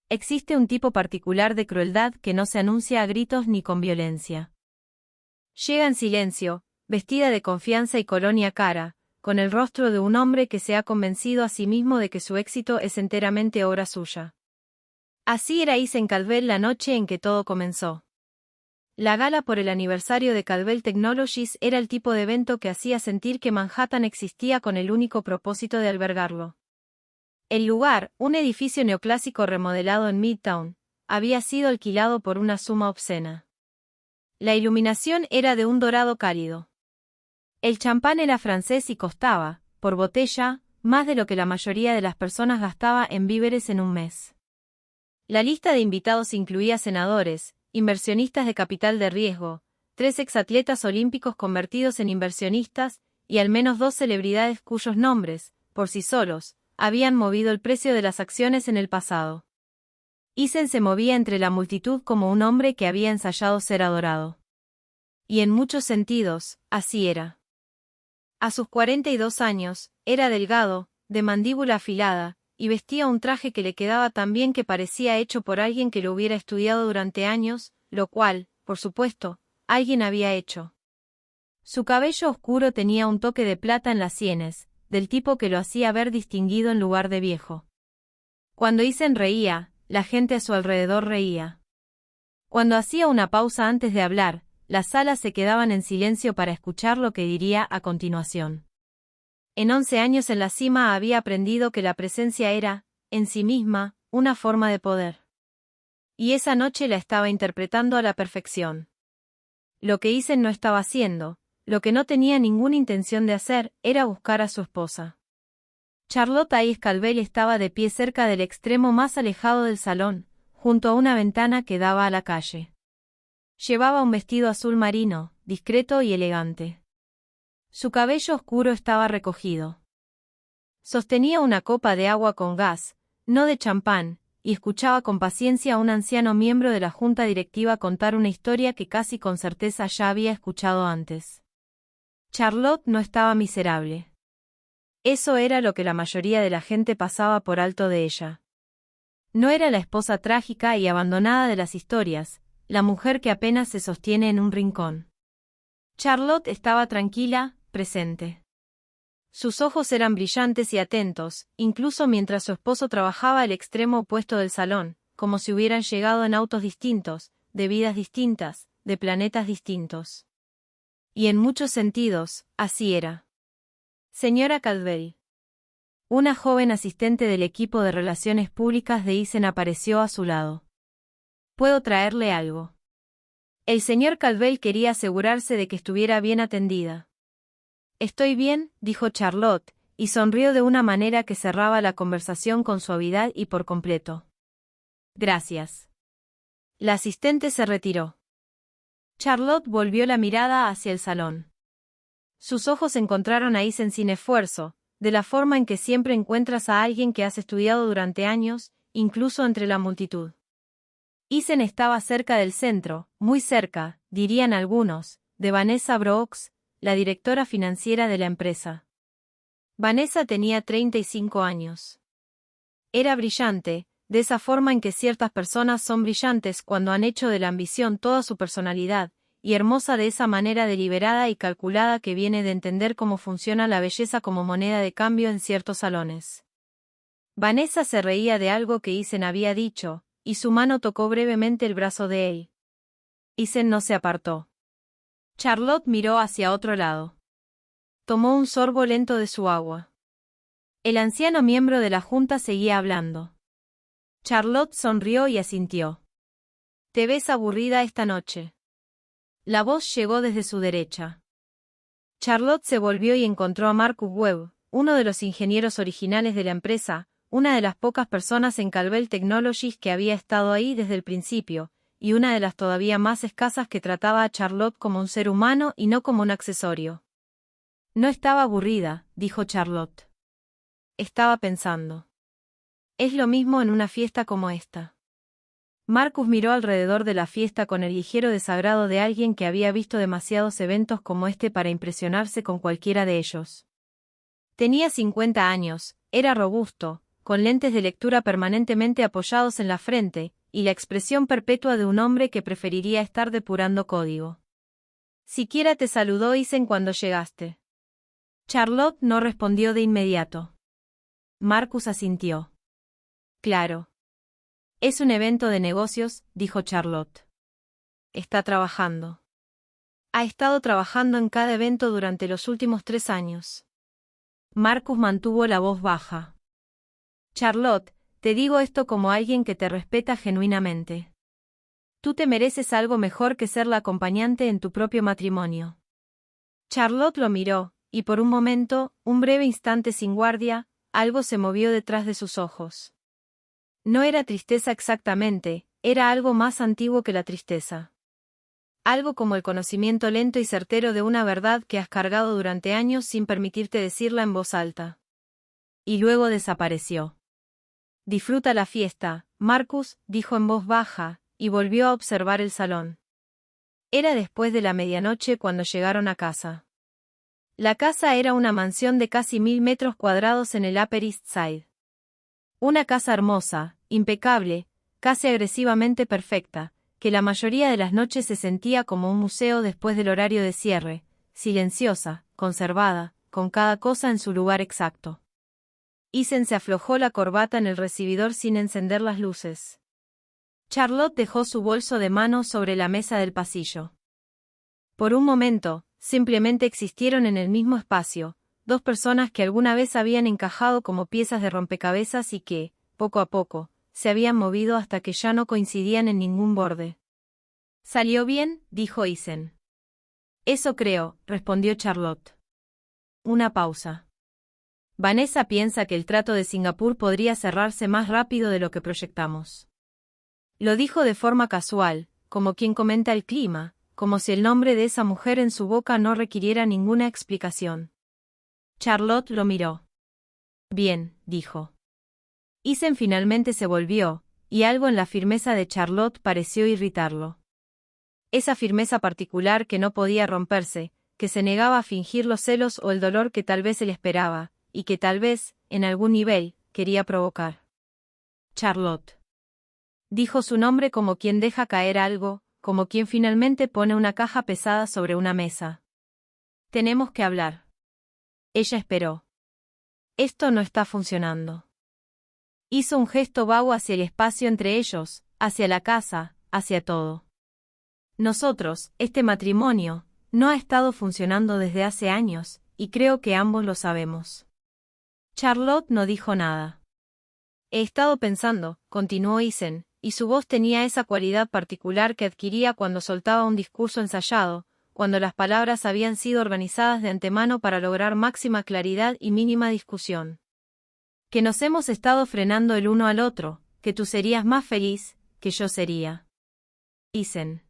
Existe un tipo particular de crueldad que no se anuncia a gritos ni con violencia. Llega en silencio, vestida de confianza y colonia cara, con el rostro de un hombre que se ha convencido a sí mismo de que su éxito es enteramente obra suya. Así era Isen-Calvel la noche en que todo comenzó. La gala por el aniversario de Calvel Technologies era el tipo de evento que hacía sentir que Manhattan existía con el único propósito de albergarlo. El lugar, un edificio neoclásico remodelado en Midtown, había sido alquilado por una suma obscena. La iluminación era de un dorado cálido. El champán era francés y costaba, por botella, más de lo que la mayoría de las personas gastaba en víveres en un mes. La lista de invitados incluía senadores, inversionistas de capital de riesgo, 3 exatletas olímpicos convertidos en inversionistas, y al menos 2 celebridades cuyos nombres, por sí solos, habían movido el precio de las acciones en el pasado. Isen se movía entre la multitud como un hombre que había ensayado ser adorado. Y en muchos sentidos, así era. A sus 42 años, era delgado, de mandíbula afilada, y vestía un traje que le quedaba tan bien que parecía hecho por alguien que lo hubiera estudiado durante años, lo cual, por supuesto, alguien había hecho. Su cabello oscuro tenía un toque de plata en las sienes, del tipo que lo hacía ver distinguido en lugar de viejo. Cuando Isen reía, la gente a su alrededor reía. Cuando hacía una pausa antes de hablar, las salas se quedaban en silencio para escuchar lo que diría a continuación. En 11 años en la cima había aprendido que la presencia era, en sí misma, una forma de poder. Y esa noche la estaba interpretando a la perfección. Lo que Isen no estaba haciendo, lo que no tenía ninguna intención de hacer, era buscar a su esposa. Charlotte Ice-Calvel estaba de pie cerca del extremo más alejado del salón, junto a una ventana que daba a la calle. Llevaba un vestido azul marino, discreto y elegante. Su cabello oscuro estaba recogido. Sostenía una copa de agua con gas, no de champán, y escuchaba con paciencia a un anciano miembro de la junta directiva contar una historia que casi con certeza ya había escuchado antes. Charlotte no estaba miserable. Eso era lo que la mayoría de la gente pasaba por alto de ella. No era la esposa trágica y abandonada de las historias, la mujer que apenas se sostiene en un rincón. Charlotte estaba tranquila, presente. Sus ojos eran brillantes y atentos, incluso mientras su esposo trabajaba al extremo opuesto del salón, como si hubieran llegado en autos distintos, de vidas distintas, de planetas distintos. Y en muchos sentidos, así era. Señora Calvel. Una joven asistente del equipo de relaciones públicas de Eisen apareció a su lado. ¿Puedo traerle algo? El señor Calvel quería asegurarse de que estuviera bien atendida. Estoy bien, dijo Charlotte, y sonrió de una manera que cerraba la conversación con suavidad y por completo. Gracias. La asistente se retiró. Charlotte volvió la mirada hacia el salón. Sus ojos encontraron a Eisen sin esfuerzo, de la forma en que siempre encuentras a alguien que has estudiado durante años, incluso entre la multitud. Eisen estaba cerca del centro, muy cerca, dirían algunos, de Vanessa Brooks, la directora financiera de la empresa. Vanessa tenía 35 años. Era brillante, de esa forma en que ciertas personas son brillantes cuando han hecho de la ambición toda su personalidad, y hermosa de esa manera deliberada y calculada que viene de entender cómo funciona la belleza como moneda de cambio en ciertos salones. Vanessa se reía de algo que Eisen había dicho, y su mano tocó brevemente el brazo de él. Eisen no se apartó. Charlotte miró hacia otro lado. Tomó un sorbo lento de su agua. El anciano miembro de la junta seguía hablando. Charlotte sonrió y asintió. ¿Te ves aburrida esta noche? La voz llegó desde su derecha. Charlotte se volvió y encontró a Marcus Webb, uno de los ingenieros originales de la empresa, una de las pocas personas en Calvel Technologies que había estado ahí desde el principio, y una de las todavía más escasas que trataba a Charlotte como un ser humano y no como un accesorio. No estaba aburrida, dijo Charlotte. Estaba pensando. Es lo mismo en una fiesta como esta. Marcus miró alrededor de la fiesta con el ligero desagrado de alguien que había visto demasiados eventos como este para impresionarse con cualquiera de ellos. Tenía 50 años, era robusto, con lentes de lectura permanentemente apoyados en la frente, y la expresión perpetua de un hombre que preferiría estar depurando código. Siquiera te saludó Eisen cuando llegaste. Charlotte no respondió de inmediato. Marcus asintió. Claro. Es un evento de negocios, dijo Charlotte. Está trabajando. Ha estado trabajando en cada evento durante los últimos 3 años. Marcus mantuvo la voz baja. Charlotte, te digo esto como alguien que te respeta genuinamente. Tú te mereces algo mejor que ser la acompañante en tu propio matrimonio. Charlotte lo miró, y por un momento, un breve instante sin guardia, algo se movió detrás de sus ojos. No era tristeza exactamente, era algo más antiguo que la tristeza. Algo como el conocimiento lento y certero de una verdad que has cargado durante años sin permitirte decirla en voz alta. Y luego desapareció. Disfruta la fiesta, Marcus, dijo en voz baja, y volvió a observar el salón. Era después de la medianoche cuando llegaron a casa. La casa era una mansión de casi 1000 metros cuadrados en el Upper East Side. Una casa hermosa, impecable, casi agresivamente perfecta, que la mayoría de las noches se sentía como un museo después del horario de cierre, silenciosa, conservada, con cada cosa en su lugar exacto. Eisen se aflojó la corbata en el recibidor sin encender las luces. Charlotte dejó su bolso de mano sobre la mesa del pasillo. Por un momento, simplemente existieron en el mismo espacio, 2 personas que alguna vez habían encajado como piezas de rompecabezas y que, poco a poco, se habían movido hasta que ya no coincidían en ningún borde. «¿Salió bien?», dijo Eisen. «Eso creo», respondió Charlotte. Una pausa. Vanessa piensa que el trato de Singapur podría cerrarse más rápido de lo que proyectamos. Lo dijo de forma casual, como quien comenta el clima, como si el nombre de esa mujer en su boca no requiriera ninguna explicación. Charlotte lo miró. Bien, dijo. Isen finalmente se volvió, y algo en la firmeza de Charlotte pareció irritarlo. Esa firmeza particular que no podía romperse, que se negaba a fingir los celos o el dolor que tal vez él esperaba, y que tal vez, en algún nivel, quería provocar. Charlotte. Dijo su nombre como quien deja caer algo, como quien finalmente pone una caja pesada sobre una mesa. Tenemos que hablar. Ella esperó. Esto no está funcionando. Hizo un gesto vago hacia el espacio entre ellos, hacia la casa, hacia todo. Nosotros, este matrimonio, no ha estado funcionando desde hace años, y creo que ambos lo sabemos. Charlotte no dijo nada. He estado pensando, continuó Isen, y su voz tenía esa cualidad particular que adquiría cuando soltaba un discurso ensayado, cuando las palabras habían sido organizadas de antemano para lograr máxima claridad y mínima discusión. Que nos hemos estado frenando el uno al otro, que tú serías más feliz, que yo sería. Isen.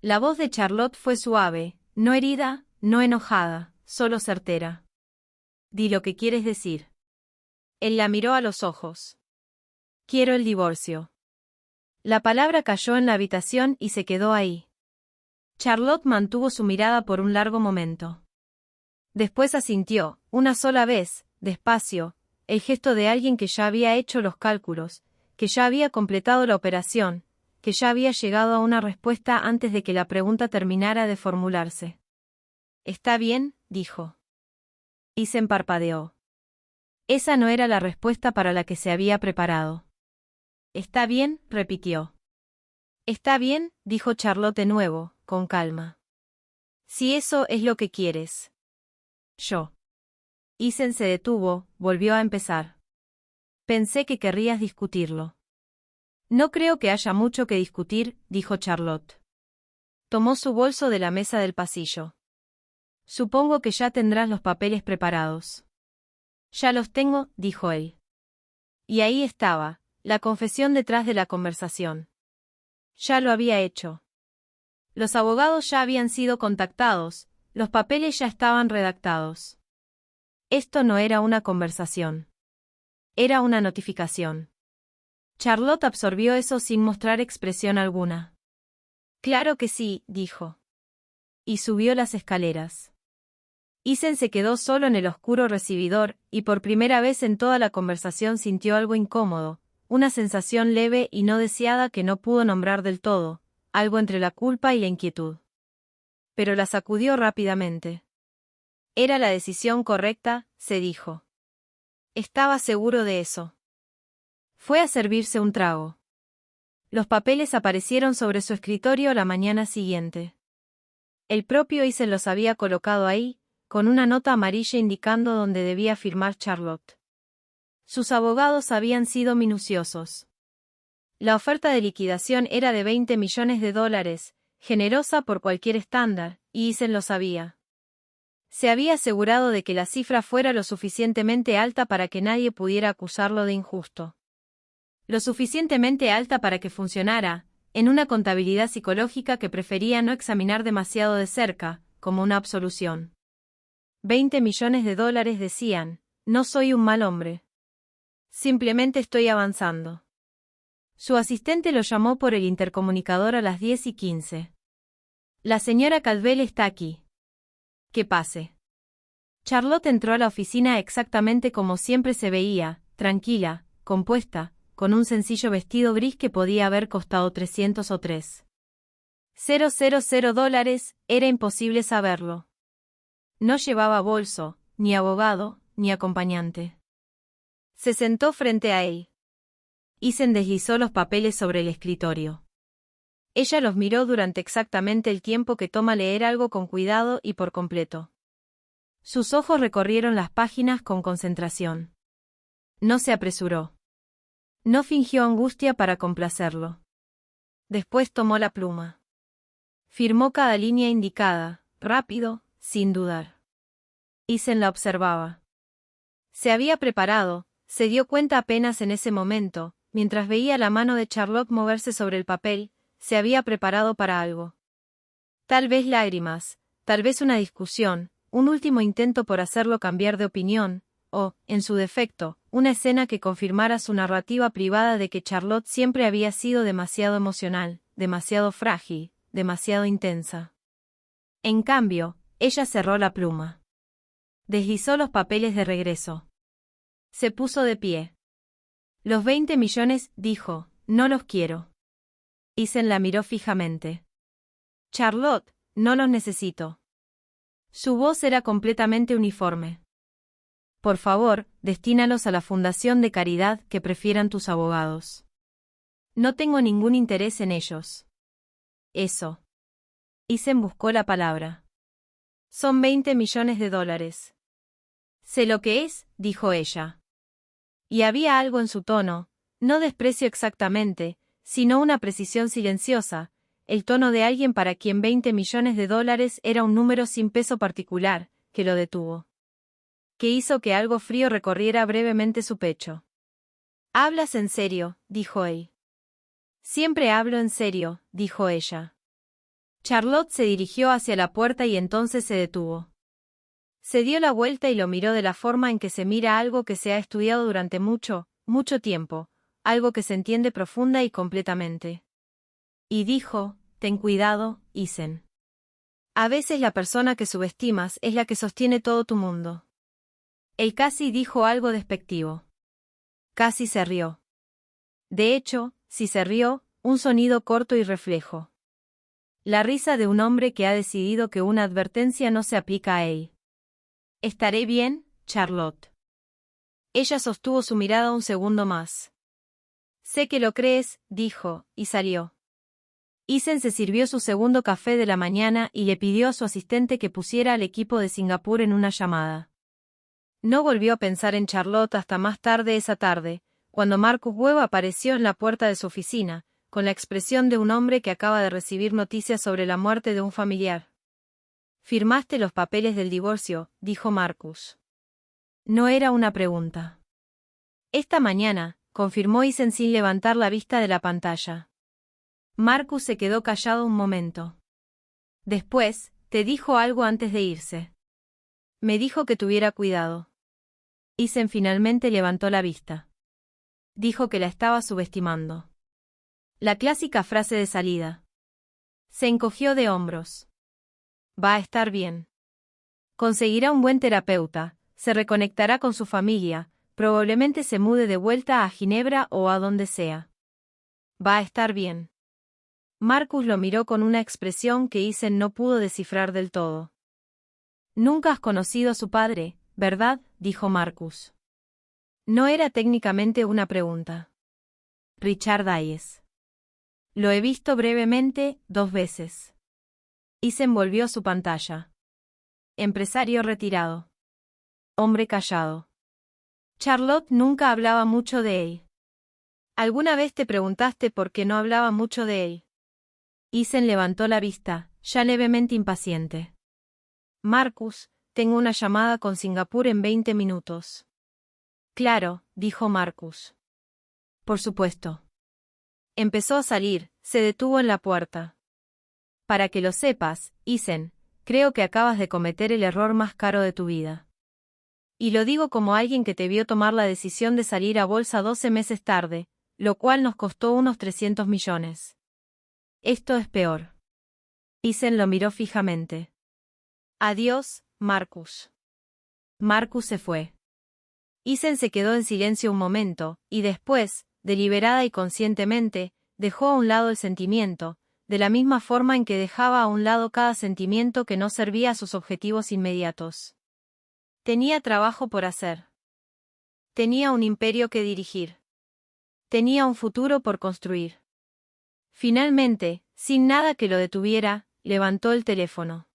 La voz de Charlotte fue suave, no herida, no enojada, solo certera. Di lo que quieres decir. Él la miró a los ojos. Quiero el divorcio. La palabra cayó en la habitación y se quedó ahí. Charlotte mantuvo su mirada por un largo momento. Después asintió, una sola vez, despacio, el gesto de alguien que ya había hecho los cálculos, que ya había completado la operación, que ya había llegado a una respuesta antes de que la pregunta terminara de formularse. «Está bien», dijo. Isen parpadeó. Esa no era la respuesta para la que se había preparado. «Está bien», repitió. «Está bien», dijo Charlotte de nuevo, con calma. «Si eso es lo que quieres». «Yo». Isen se detuvo, volvió a empezar. «Pensé que querrías discutirlo». «No creo que haya mucho que discutir», dijo Charlotte. Tomó su bolso de la mesa del pasillo. «Supongo que ya tendrás los papeles preparados». «Ya los tengo», dijo él. Y ahí estaba, la confesión detrás de la conversación. Ya lo había hecho. Los abogados ya habían sido contactados, los papeles ya estaban redactados. Esto no era una conversación. Era una notificación. Charlotte absorbió eso sin mostrar expresión alguna. «Claro que sí», dijo. Y subió las escaleras. Isen se quedó solo en el oscuro recibidor, y por primera vez en toda la conversación sintió algo incómodo, una sensación leve y no deseada que no pudo nombrar del todo, algo entre la culpa y la inquietud. Pero la sacudió rápidamente. Era la decisión correcta, se dijo. Estaba seguro de eso. Fue a servirse un trago. Los papeles aparecieron sobre su escritorio la mañana siguiente. El propio Isen los había colocado ahí, con una nota amarilla indicando dónde debía firmar Charlotte. Sus abogados habían sido minuciosos. La oferta de liquidación era de $20 millones, generosa por cualquier estándar, y Isen lo sabía. Se había asegurado de que la cifra fuera lo suficientemente alta para que nadie pudiera acusarlo de injusto. Lo suficientemente alta para que funcionara, en una contabilidad psicológica que prefería no examinar demasiado de cerca, como una absolución. $20 millones, decían, no soy un mal hombre. Simplemente estoy avanzando. Su asistente lo llamó por el intercomunicador a las 10:15. La señora Caldwell está aquí. Que pase. Charlotte entró a la oficina exactamente como siempre se veía, tranquila, compuesta, con un sencillo vestido gris que podía haber costado $303,000, era imposible saberlo. No llevaba bolso, ni abogado, ni acompañante. Se sentó frente a él. Isen deslizó los papeles sobre el escritorio. Ella los miró durante exactamente el tiempo que toma leer algo con cuidado y por completo. Sus ojos recorrieron las páginas con concentración. No se apresuró. No fingió angustia para complacerlo. Después tomó la pluma. Firmó cada línea indicada, rápido, sin dudar. Isen la observaba. Se había preparado, se dio cuenta apenas en ese momento, mientras veía la mano de Charlotte moverse sobre el papel, se había preparado para algo. Tal vez lágrimas, tal vez una discusión, un último intento por hacerlo cambiar de opinión, o, en su defecto, una escena que confirmara su narrativa privada de que Charlotte siempre había sido demasiado emocional, demasiado frágil, demasiado intensa. En cambio, ella cerró la pluma. Deslizó los papeles de regreso. Se puso de pie. Los 20 millones, dijo, no los quiero. Isen la miró fijamente. Charlotte, no los necesito. Su voz era completamente uniforme. Por favor, destínalos a la fundación de caridad que prefieran tus abogados. No tengo ningún interés en ellos. Eso. Isen buscó la palabra. Son 20 millones de dólares. Sé lo que es, dijo ella. Y había algo en su tono, no desprecio exactamente, sino una precisión silenciosa, el tono de alguien para quien 20 millones de dólares era un número sin peso particular, que lo detuvo. Que hizo que algo frío recorriera brevemente su pecho. «¿Hablas en serio?», dijo él. «Siempre hablo en serio», dijo ella. Charlotte se dirigió hacia la puerta y entonces se detuvo. Se dio la vuelta y lo miró de la forma en que se mira algo que se ha estudiado durante mucho, mucho tiempo, algo que se entiende profunda y completamente. Y dijo, «Ten cuidado, Isen. A veces la persona que subestimas es la que sostiene todo tu mundo». Él casi dijo algo despectivo. Casi se rió. De hecho, si se rió, un sonido corto y reflejo. La risa de un hombre que ha decidido que una advertencia no se aplica a él. «Estaré bien, Charlotte». Ella sostuvo su mirada un segundo más. «Sé que lo crees», dijo, y salió. Isen se sirvió su segundo café de la mañana y le pidió a su asistente que pusiera al equipo de Singapur en una llamada. No volvió a pensar en Charlotte hasta más tarde esa tarde, cuando Marcus Webb apareció en la puerta de su oficina, con la expresión de un hombre que acaba de recibir noticias sobre la muerte de un familiar. «¿Firmaste los papeles del divorcio?», dijo Marcus. No era una pregunta. «Esta mañana», confirmó Isen sin levantar la vista de la pantalla. Marcus se quedó callado un momento. Después, «¿Te dijo algo antes de irse?». «Me dijo que tuviera cuidado». Isen finalmente levantó la vista. Dijo que la estaba subestimando. La clásica frase de salida. Se encogió de hombros. Va a estar bien. Conseguirá un buen terapeuta, se reconectará con su familia, probablemente se mude de vuelta a Ginebra o a donde sea. Va a estar bien. Marcus lo miró con una expresión que Isen no pudo descifrar del todo. «Nunca has conocido a su padre, ¿verdad?», dijo Marcus. No era técnicamente una pregunta. «Richard Hayes. Lo he visto brevemente, 2 veces». Isen volvió a su pantalla. Empresario retirado. Hombre callado. Charlotte nunca hablaba mucho de él. ¿Alguna vez te preguntaste por qué no hablaba mucho de él? Isen levantó la vista, ya levemente impaciente. «Marcus, tengo una llamada con Singapur en 20 minutos». «Claro», dijo Marcus. «Por supuesto». Empezó a salir, se detuvo en la puerta. «Para que lo sepas, Isen, creo que acabas de cometer el error más caro de tu vida. Y lo digo como alguien que te vio tomar la decisión de salir a bolsa 12 meses tarde, lo cual nos costó unos 300 millones. Esto es peor». Isen lo miró fijamente. «Adiós, Marcus». Marcus se fue. Isen se quedó en silencio un momento, y después, deliberada y conscientemente, dejó a un lado el sentimiento, de la misma forma en que dejaba a un lado cada sentimiento que no servía a sus objetivos inmediatos. Tenía trabajo por hacer. Tenía un imperio que dirigir. Tenía un futuro por construir. Finalmente, sin nada que lo detuviera, levantó el teléfono.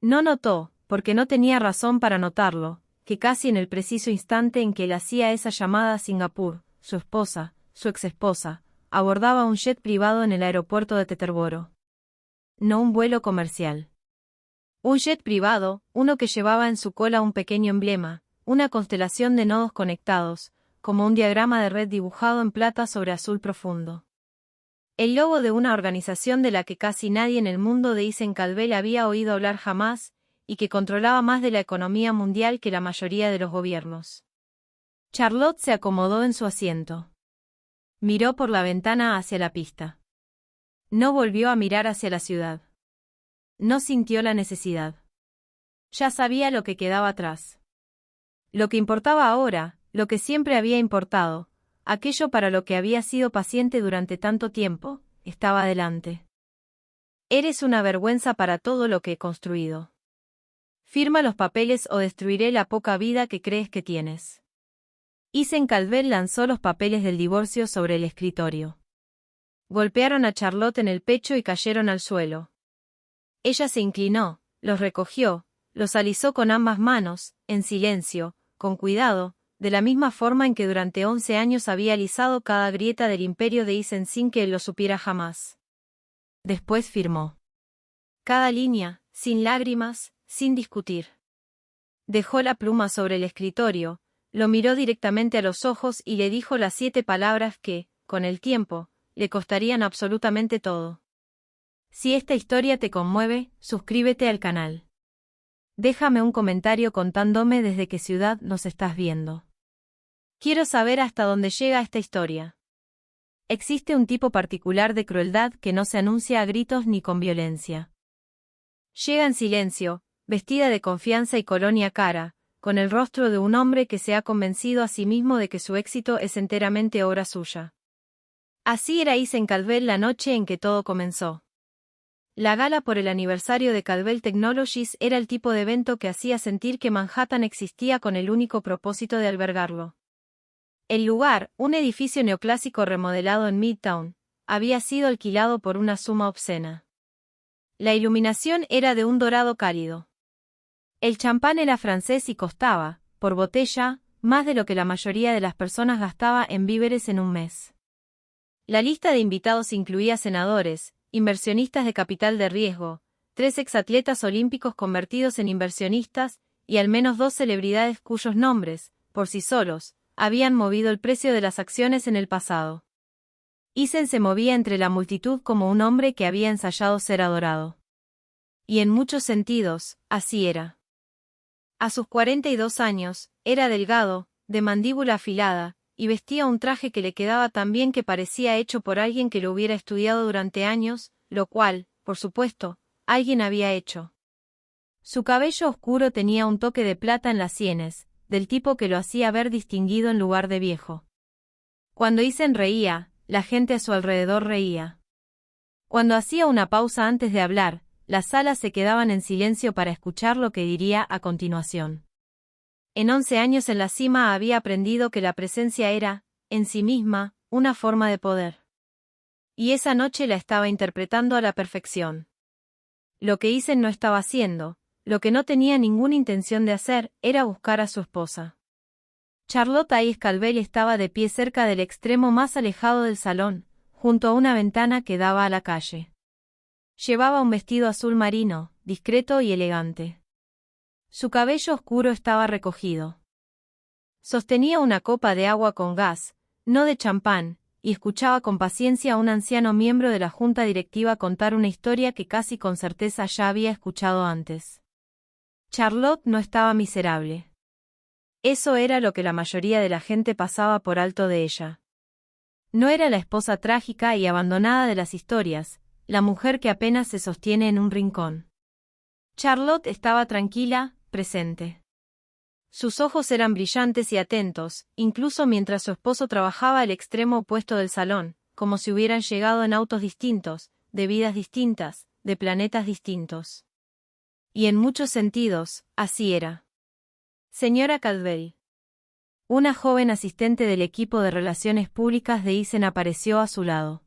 No notó, porque no tenía razón para notarlo, que casi en el preciso instante en que él hacía esa llamada a Singapur, su esposa, su exesposa, abordaba un jet privado en el aeropuerto de Teterboro. No un vuelo comercial. Un jet privado, uno que llevaba en su cola un pequeño emblema, una constelación de nodos conectados, como un diagrama de red dibujado en plata sobre azul profundo. El logo de una organización de la que casi nadie en el mundo de Isencalvel había oído hablar jamás, y que controlaba más de la economía mundial que la mayoría de los gobiernos. Charlotte se acomodó en su asiento. Miró por la ventana hacia la pista. No volvió a mirar hacia la ciudad. No sintió la necesidad. Ya sabía lo que quedaba atrás. Lo que importaba ahora, lo que siempre había importado, aquello para lo que había sido paciente durante tanto tiempo, estaba delante. Eres una vergüenza para todo lo que he construido. Firma los papeles o destruiré la poca vida que crees que tienes. Isencalvel lanzó los papeles del divorcio sobre el escritorio. Golpearon a Charlotte en el pecho y cayeron al suelo. Ella se inclinó, los recogió, los alisó con ambas manos, en silencio, con cuidado, de la misma forma en que durante 11 años había alisado cada grieta del imperio de Isen sin que él lo supiera jamás. Después firmó. Cada línea, sin lágrimas, sin discutir. Dejó la pluma sobre el escritorio, lo miró directamente a los ojos y le dijo las 7 palabras que, con el tiempo, le costarían absolutamente todo. Si esta historia te conmueve, suscríbete al canal. Déjame un comentario contándome desde qué ciudad nos estás viendo. Quiero saber hasta dónde llega esta historia. Existe un tipo particular de crueldad que no se anuncia a gritos ni con violencia. Llega en silencio, vestida de confianza y colonia cara, con el rostro de un hombre que se ha convencido a sí mismo de que su éxito es enteramente obra suya. Así era Isencalvel la noche en que todo comenzó. La gala por el aniversario de Calvel Technologies era el tipo de evento que hacía sentir que Manhattan existía con el único propósito de albergarlo. El lugar, un edificio neoclásico remodelado en Midtown, había sido alquilado por una suma obscena. La iluminación era de un dorado cálido. El champán era francés y costaba, por botella, más de lo que la mayoría de las personas gastaba en víveres en un mes. La lista de invitados incluía senadores, inversionistas de capital de riesgo, 3 exatletas olímpicos convertidos en inversionistas, y al menos 2 celebridades cuyos nombres, por sí solos, habían movido el precio de las acciones en el pasado. Isen se movía entre la multitud como un hombre que había ensayado ser adorado. Y en muchos sentidos, así era. A sus 42 años, era delgado, de mandíbula afilada, y vestía un traje que le quedaba tan bien que parecía hecho por alguien que lo hubiera estudiado durante años, lo cual, por supuesto, alguien había hecho. Su cabello oscuro tenía un toque de plata en las sienes, del tipo que lo hacía ver distinguido en lugar de viejo. Cuando Isen reía, la gente a su alrededor reía. Cuando hacía una pausa antes de hablar, las salas se quedaban en silencio para escuchar lo que diría a continuación. En 11 años en la cima había aprendido que la presencia era, en sí misma, una forma de poder. Y esa noche la estaba interpretando a la perfección. Lo que Isen no estaba haciendo, lo que no tenía ninguna intención de hacer, era buscar a su esposa. Charlotte Isencalvel estaba de pie cerca del extremo más alejado del salón, junto a una ventana que daba a la calle. Llevaba un vestido azul marino, discreto y elegante. Su cabello oscuro estaba recogido. Sostenía una copa de agua con gas, no de champán, y escuchaba con paciencia a un anciano miembro de la junta directiva contar una historia que casi con certeza ya había escuchado antes. Charlotte no estaba miserable. Eso era lo que la mayoría de la gente pasaba por alto de ella. No era la esposa trágica y abandonada de las historias, la mujer que apenas se sostiene en un rincón. Charlotte estaba tranquila, presente. Sus ojos eran brillantes y atentos, incluso mientras su esposo trabajaba al extremo opuesto del salón, como si hubieran llegado en autos distintos, de vidas distintas, de planetas distintos. Y en muchos sentidos, así era. Señora Calvel. Una joven asistente del equipo de relaciones públicas de Isen apareció a su lado.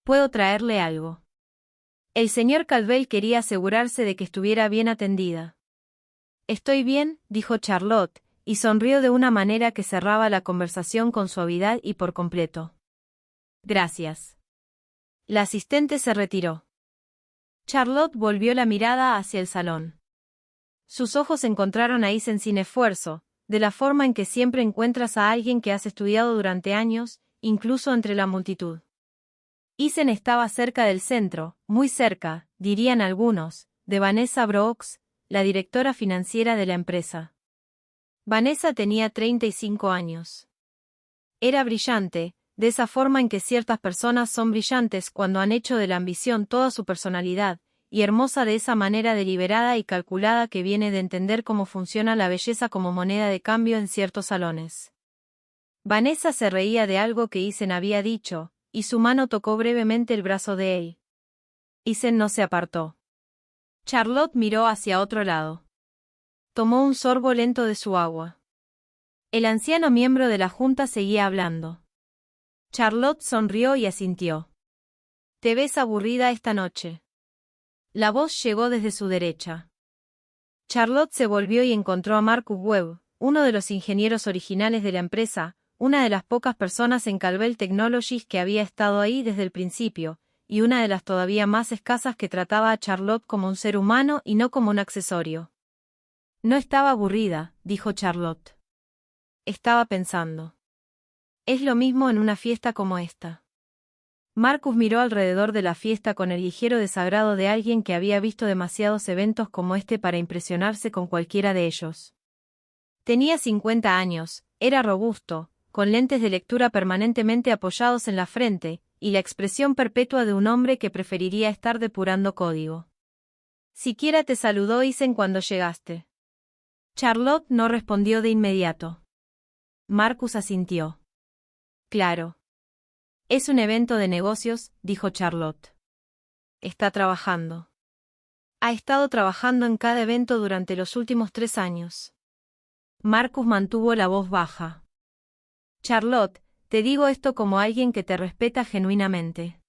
¿Puedo traerle algo? El señor Calvel quería asegurarse de que estuviera bien atendida. Estoy bien, dijo Charlotte, y sonrió de una manera que cerraba la conversación con suavidad y por completo. Gracias. La asistente se retiró. Charlotte volvió la mirada hacia el salón. Sus ojos encontraron a Isen sin esfuerzo, de la forma en que siempre encuentras a alguien que has estudiado durante años, incluso entre la multitud. Isen estaba cerca del centro, muy cerca, dirían algunos, de Vanessa Brooks, la directora financiera de la empresa. Vanessa tenía 35 años. Era brillante, de esa forma en que ciertas personas son brillantes cuando han hecho de la ambición toda su personalidad, y hermosa de esa manera deliberada y calculada que viene de entender cómo funciona la belleza como moneda de cambio en ciertos salones. Vanessa se reía de algo que Isen había dicho, y su mano tocó brevemente el brazo de él. Isen no se apartó. Charlotte miró hacia otro lado. Tomó un sorbo lento de su agua. El anciano miembro de la junta seguía hablando. Charlotte sonrió y asintió. «¿Te ves aburrida esta noche?» La voz llegó desde su derecha. Charlotte se volvió y encontró a Marcus Webb, uno de los ingenieros originales de la empresa, una de las pocas personas en Calvel Technologies que había estado ahí desde el principio, y una de las todavía más escasas que trataba a Charlotte como un ser humano y no como un accesorio. No estaba aburrida, dijo Charlotte. Estaba pensando. Es lo mismo en una fiesta como esta. Marcus miró alrededor de la fiesta con el ligero desagrado de alguien que había visto demasiados eventos como este para impresionarse con cualquiera de ellos. Tenía 50 años, era robusto, con lentes de lectura permanentemente apoyados en la frente, y la expresión perpetua de un hombre que preferiría estar depurando código. Siquiera te saludó Isen cuando llegaste. Charlotte no respondió de inmediato. Marcus asintió. Claro. Es un evento de negocios, dijo Charlotte. Está trabajando. Ha estado trabajando en cada evento durante los últimos 3 años. Marcus mantuvo la voz baja. Charlotte, te digo esto como alguien que te respeta genuinamente.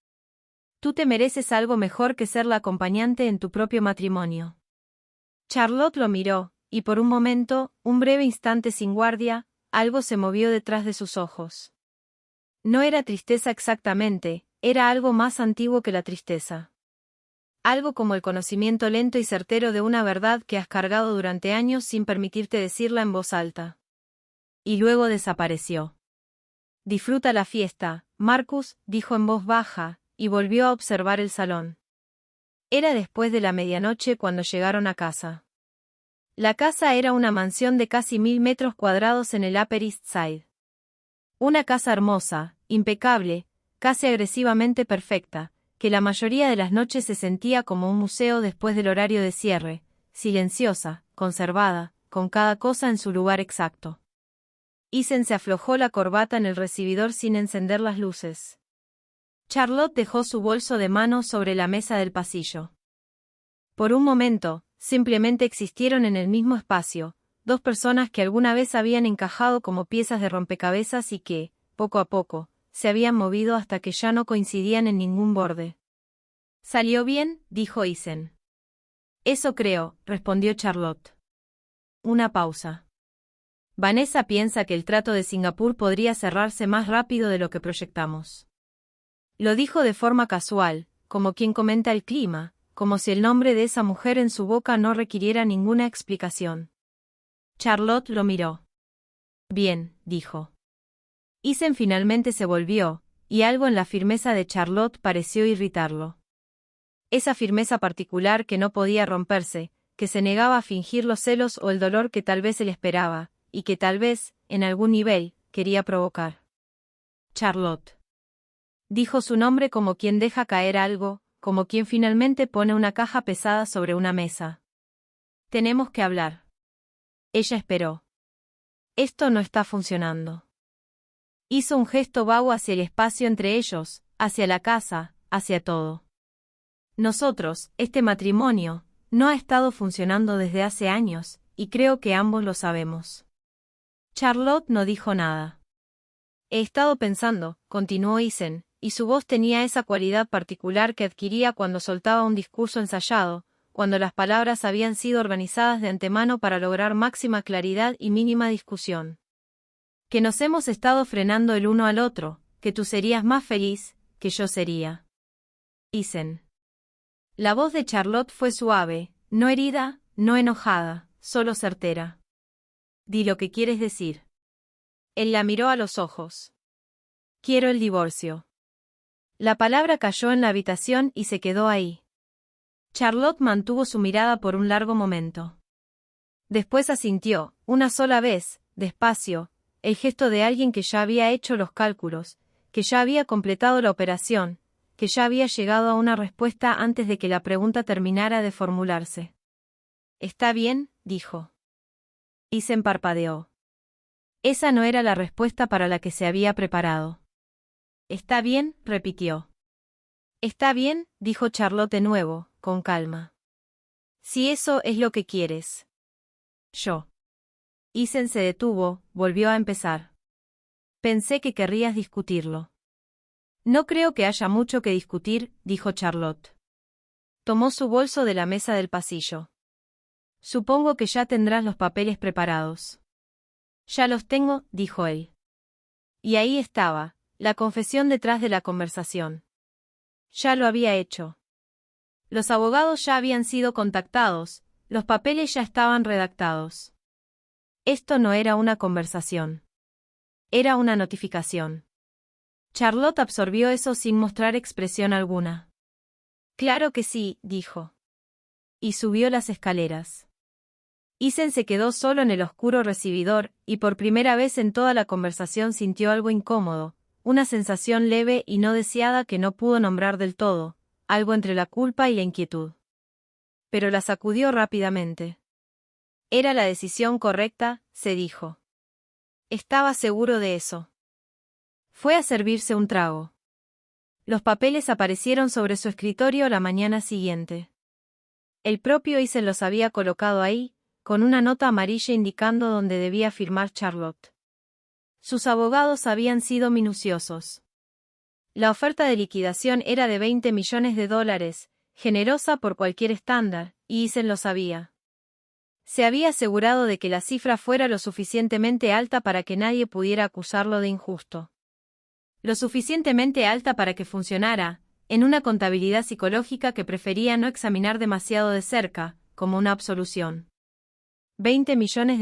Tú te mereces algo mejor que ser la acompañante en tu propio matrimonio. Charlotte lo miró, y por un momento, un breve instante sin guardia, algo se movió detrás de sus ojos. No era tristeza exactamente, era algo más antiguo que la tristeza. Algo como el conocimiento lento y certero de una verdad que has cargado durante años sin permitirte decirla en voz alta. Y luego desapareció. Disfruta la fiesta, Marcus, dijo en voz baja, y volvió a observar el salón. Era después de la medianoche cuando llegaron a casa. La casa era una mansión de casi 1000 metros cuadrados en el Upper East Side. Una casa hermosa, impecable, casi agresivamente perfecta, que la mayoría de las noches se sentía como un museo después del horario de cierre, silenciosa, conservada, con cada cosa en su lugar exacto. Isen se aflojó la corbata en el recibidor sin encender las luces. Charlotte dejó su bolso de mano sobre la mesa del pasillo. Por un momento, simplemente existieron en el mismo espacio, 2 personas que alguna vez habían encajado como piezas de rompecabezas y que, poco a poco, se habían movido hasta que ya no coincidían en ningún borde. «¿Salió bien?», dijo Isen. «Eso creo», respondió Charlotte. Una pausa. Vanessa piensa que el trato de Singapur podría cerrarse más rápido de lo que proyectamos. Lo dijo de forma casual, como quien comenta el clima, como si el nombre de esa mujer en su boca no requiriera ninguna explicación. Charlotte lo miró. «Bien», dijo. Isen finalmente se volvió, y algo en la firmeza de Charlotte pareció irritarlo. Esa firmeza particular que no podía romperse, que se negaba a fingir los celos o el dolor que tal vez él esperaba, y que tal vez, en algún nivel, quería provocar. «Charlotte», dijo su nombre como quien deja caer algo, como quien finalmente pone una caja pesada sobre una mesa. «Tenemos que hablar». Ella esperó. «Esto no está funcionando». Hizo un gesto vago hacia el espacio entre ellos, hacia la casa, hacia todo. «Nosotros, este matrimonio, no ha estado funcionando desde hace años, y creo que ambos lo sabemos». Charlotte no dijo nada. «He estado pensando», continuó Isen, y su voz tenía esa cualidad particular que adquiría cuando soltaba un discurso ensayado, cuando las palabras habían sido organizadas de antemano para lograr máxima claridad y mínima discusión. «Que nos hemos estado frenando el uno al otro, que tú serías más feliz, que yo sería». Isen. La voz de Charlotte fue suave, no herida, no enojada, solo certera. Di lo que quieres decir. Él la miró a los ojos. Quiero el divorcio. La palabra cayó en la habitación y se quedó ahí. Charlotte mantuvo su mirada por un largo momento. Después asintió, una sola vez, despacio, el gesto de alguien que ya había hecho los cálculos, que ya había completado la operación, que ya había llegado a una respuesta antes de que la pregunta terminara de formularse. «Está bien», dijo. Isen parpadeó. Esa no era la respuesta para la que se había preparado. «Está bien», repitió. «Está bien», dijo Charlotte de nuevo, con calma. «Si eso es lo que quieres». «Yo». Isen se detuvo, volvió a empezar. «Pensé que querrías discutirlo». «No creo que haya mucho que discutir», dijo Charlotte. Tomó su bolso de la mesa del pasillo. «Supongo que ya tendrás los papeles preparados». «Ya los tengo», dijo él. Y ahí estaba, la confesión detrás de la conversación. Ya lo había hecho. Los abogados ya habían sido contactados, los papeles ya estaban redactados. Esto no era una conversación. Era una notificación. Charlotte absorbió eso sin mostrar expresión alguna. «Claro que sí», dijo. Y subió las escaleras. Isen se quedó solo en el oscuro recibidor, y por primera vez en toda la conversación sintió algo incómodo, una sensación leve y no deseada que no pudo nombrar del todo, algo entre la culpa y la inquietud. Pero la sacudió rápidamente. Era la decisión correcta, se dijo. Estaba seguro de eso. Fue a servirse un trago. Los papeles aparecieron sobre su escritorio la mañana siguiente. El propio Isen los había colocado ahí, con una nota amarilla indicando dónde debía firmar Charlotte. Sus abogados habían sido minuciosos. La oferta de liquidación era de $20 millones, generosa por cualquier estándar, y Isen lo sabía. Se había asegurado de que la cifra fuera lo suficientemente alta para que nadie pudiera acusarlo de injusto. Lo suficientemente alta para que funcionara, en una contabilidad psicológica que prefería no examinar demasiado de cerca, como una absolución. $20 millones,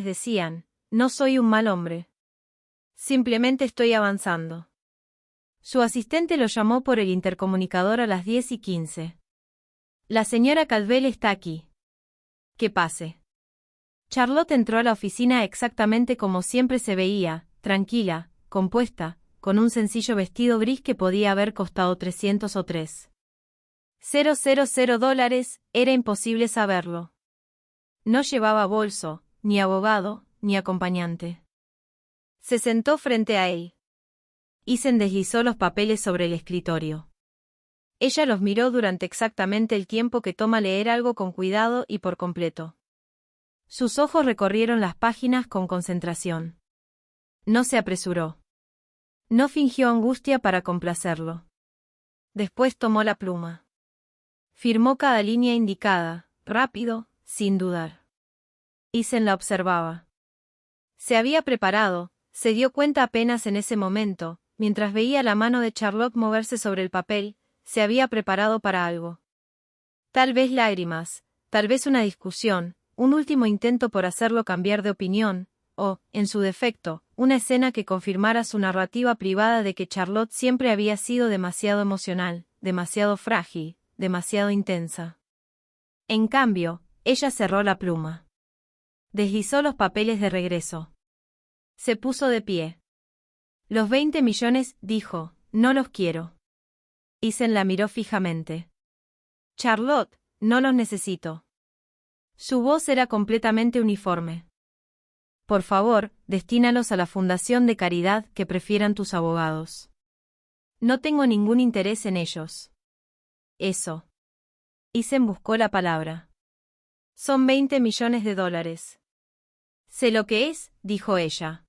decían, no soy un mal hombre. Simplemente estoy avanzando. Su asistente lo llamó por el intercomunicador a las 10:15. La señora Caldwell está aquí. Que pase. Charlotte entró a la oficina exactamente como siempre se veía, tranquila, compuesta, con un sencillo vestido gris que podía haber costado $300 o $3,000, era imposible saberlo. No llevaba bolso, ni abogado, ni acompañante. Se sentó frente a él. Isen deslizó los papeles sobre el escritorio. Ella los miró durante exactamente el tiempo que toma leer algo con cuidado y por completo. Sus ojos recorrieron las páginas con concentración. No se apresuró. No fingió angustia para complacerlo. Después tomó la pluma. Firmó cada línea indicada, rápido, sin dudar. Isen la observaba. Se había preparado, se dio cuenta apenas en ese momento, mientras veía la mano de Charlotte moverse sobre el papel, se había preparado para algo. Tal vez lágrimas, tal vez una discusión, un último intento por hacerlo cambiar de opinión, o, en su defecto, una escena que confirmara su narrativa privada de que Charlotte siempre había sido demasiado emocional, demasiado frágil, demasiado intensa. En cambio, ella cerró la pluma. Deslizó los papeles de regreso. Se puso de pie. «Los 20 millones», dijo, «no los quiero». Isen la miró fijamente. «Charlotte, no los necesito». Su voz era completamente uniforme. «Por favor, destínalos a la fundación de caridad que prefieran tus abogados. No tengo ningún interés en ellos». «Eso». Isen buscó la palabra. «Son $20 millones». «Sé lo que es», dijo ella.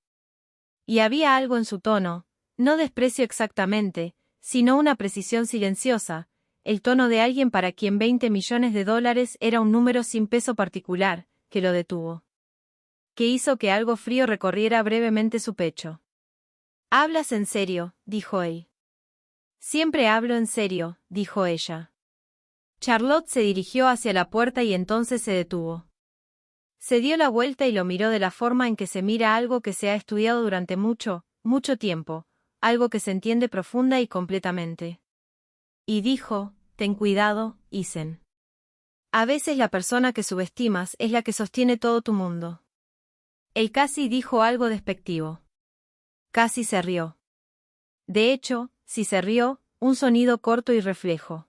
Y había algo en su tono, no desprecio exactamente, sino una precisión silenciosa, el tono de alguien para quien $20 millones era un número sin peso particular, que lo detuvo. Que hizo que algo frío recorriera brevemente su pecho. «¿Hablas en serio?», dijo él. «Siempre hablo en serio», dijo ella. Charlotte se dirigió hacia la puerta y entonces se detuvo. Se dio la vuelta y lo miró de la forma en que se mira algo que se ha estudiado durante mucho, mucho tiempo, algo que se entiende profunda y completamente. Y dijo, ten cuidado, Isen. A veces la persona que subestimas es la que sostiene todo tu mundo. Él casi dijo algo despectivo. Casi se rió. De hecho, si se rió, un sonido corto y reflejo.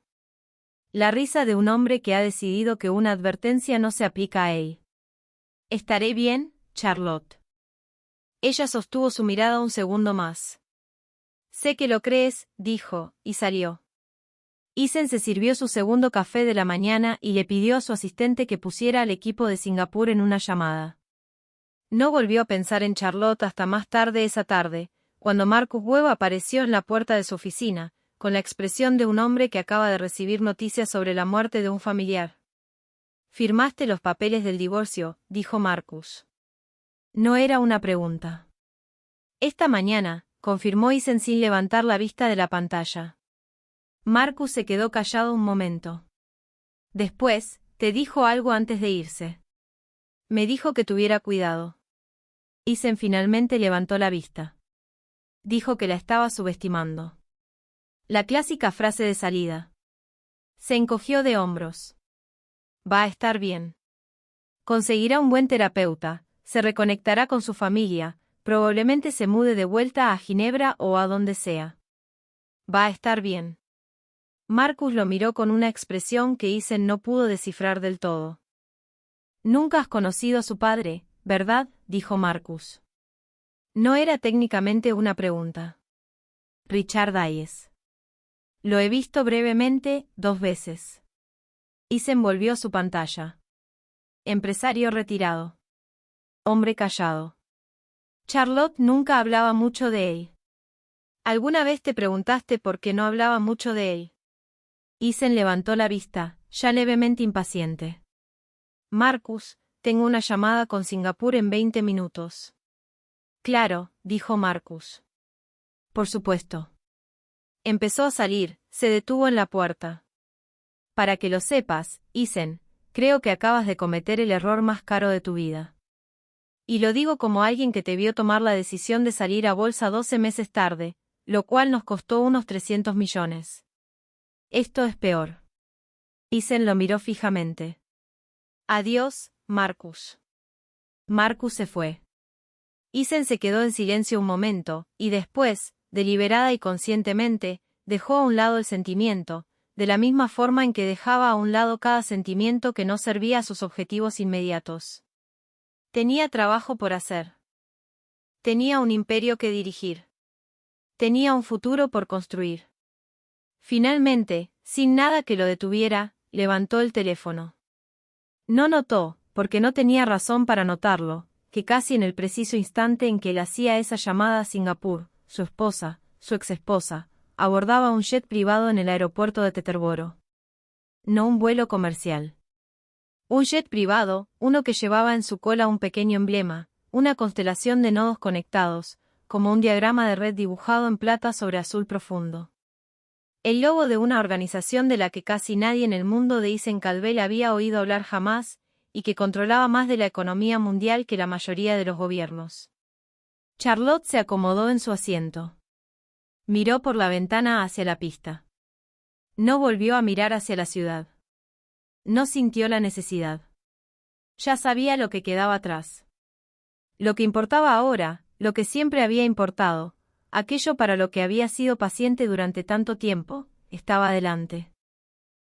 La risa de un hombre que ha decidido que una advertencia no se aplica a él. Estaré bien, Charlotte. Ella sostuvo su mirada un segundo más. Sé que lo crees, dijo, y salió. Isen se sirvió su segundo café de la mañana y le pidió a su asistente que pusiera al equipo de Singapur en una llamada. No volvió a pensar en Charlotte hasta más tarde esa tarde, cuando Marcus Webb apareció en la puerta de su oficina, con la expresión de un hombre que acaba de recibir noticias sobre la muerte de un familiar. «Firmaste los papeles del divorcio», dijo Marcus. No era una pregunta. «Esta mañana», confirmó Isen sin levantar la vista de la pantalla. Marcus se quedó callado un momento. Después, «¿Te dijo algo antes de irse?» «Me dijo que tuviera cuidado». Isen finalmente levantó la vista. Dijo que la estaba subestimando. La clásica frase de salida. Se encogió de hombros. Va a estar bien. Conseguirá un buen terapeuta, se reconectará con su familia, probablemente se mude de vuelta a Ginebra o a donde sea. Va a estar bien. Marcus lo miró con una expresión que Isen no pudo descifrar del todo. Nunca has conocido a su padre, ¿verdad?, dijo Marcus. No era técnicamente una pregunta. Richard Hayes. Lo he visto brevemente, 2 veces. Isen volvió su pantalla. Empresario retirado. Hombre callado. Charlotte nunca hablaba mucho de él. ¿Alguna vez te preguntaste por qué no hablaba mucho de él? Isen levantó la vista, ya levemente impaciente. Marcus, tengo una llamada con Singapur en 20 minutos. Claro, dijo Marcus. Por supuesto. Empezó a salir, se detuvo en la puerta. Para que lo sepas, Isen, creo que acabas de cometer el error más caro de tu vida. Y lo digo como alguien que te vio tomar la decisión de salir a bolsa 12 meses tarde, lo cual nos costó unos 300 millones. Esto es peor. Isen lo miró fijamente. Adiós, Marcus. Marcus se fue. Isen se quedó en silencio un momento, y después, deliberada y conscientemente, dejó a un lado el sentimiento, de la misma forma en que dejaba a un lado cada sentimiento que no servía a sus objetivos inmediatos. Tenía trabajo por hacer. Tenía un imperio que dirigir. Tenía un futuro por construir. Finalmente, sin nada que lo detuviera, levantó el teléfono. No notó, porque no tenía razón para notarlo, que casi en el preciso instante en que él hacía esa llamada a Singapur, su esposa, su exesposa, abordaba un jet privado en el aeropuerto de Teterboro. No un vuelo comercial. Un jet privado, uno que llevaba en su cola un pequeño emblema, una constelación de nodos conectados, como un diagrama de red dibujado en plata sobre azul profundo. El logo de una organización de la que casi nadie en el mundo de Isen-Calvel había oído hablar jamás, y que controlaba más de la economía mundial que la mayoría de los gobiernos. Charlotte se acomodó en su asiento. Miró por la ventana hacia la pista. No volvió a mirar hacia la ciudad. No sintió la necesidad. Ya sabía lo que quedaba atrás. Lo que importaba ahora, lo que siempre había importado, aquello para lo que había sido paciente durante tanto tiempo, estaba delante.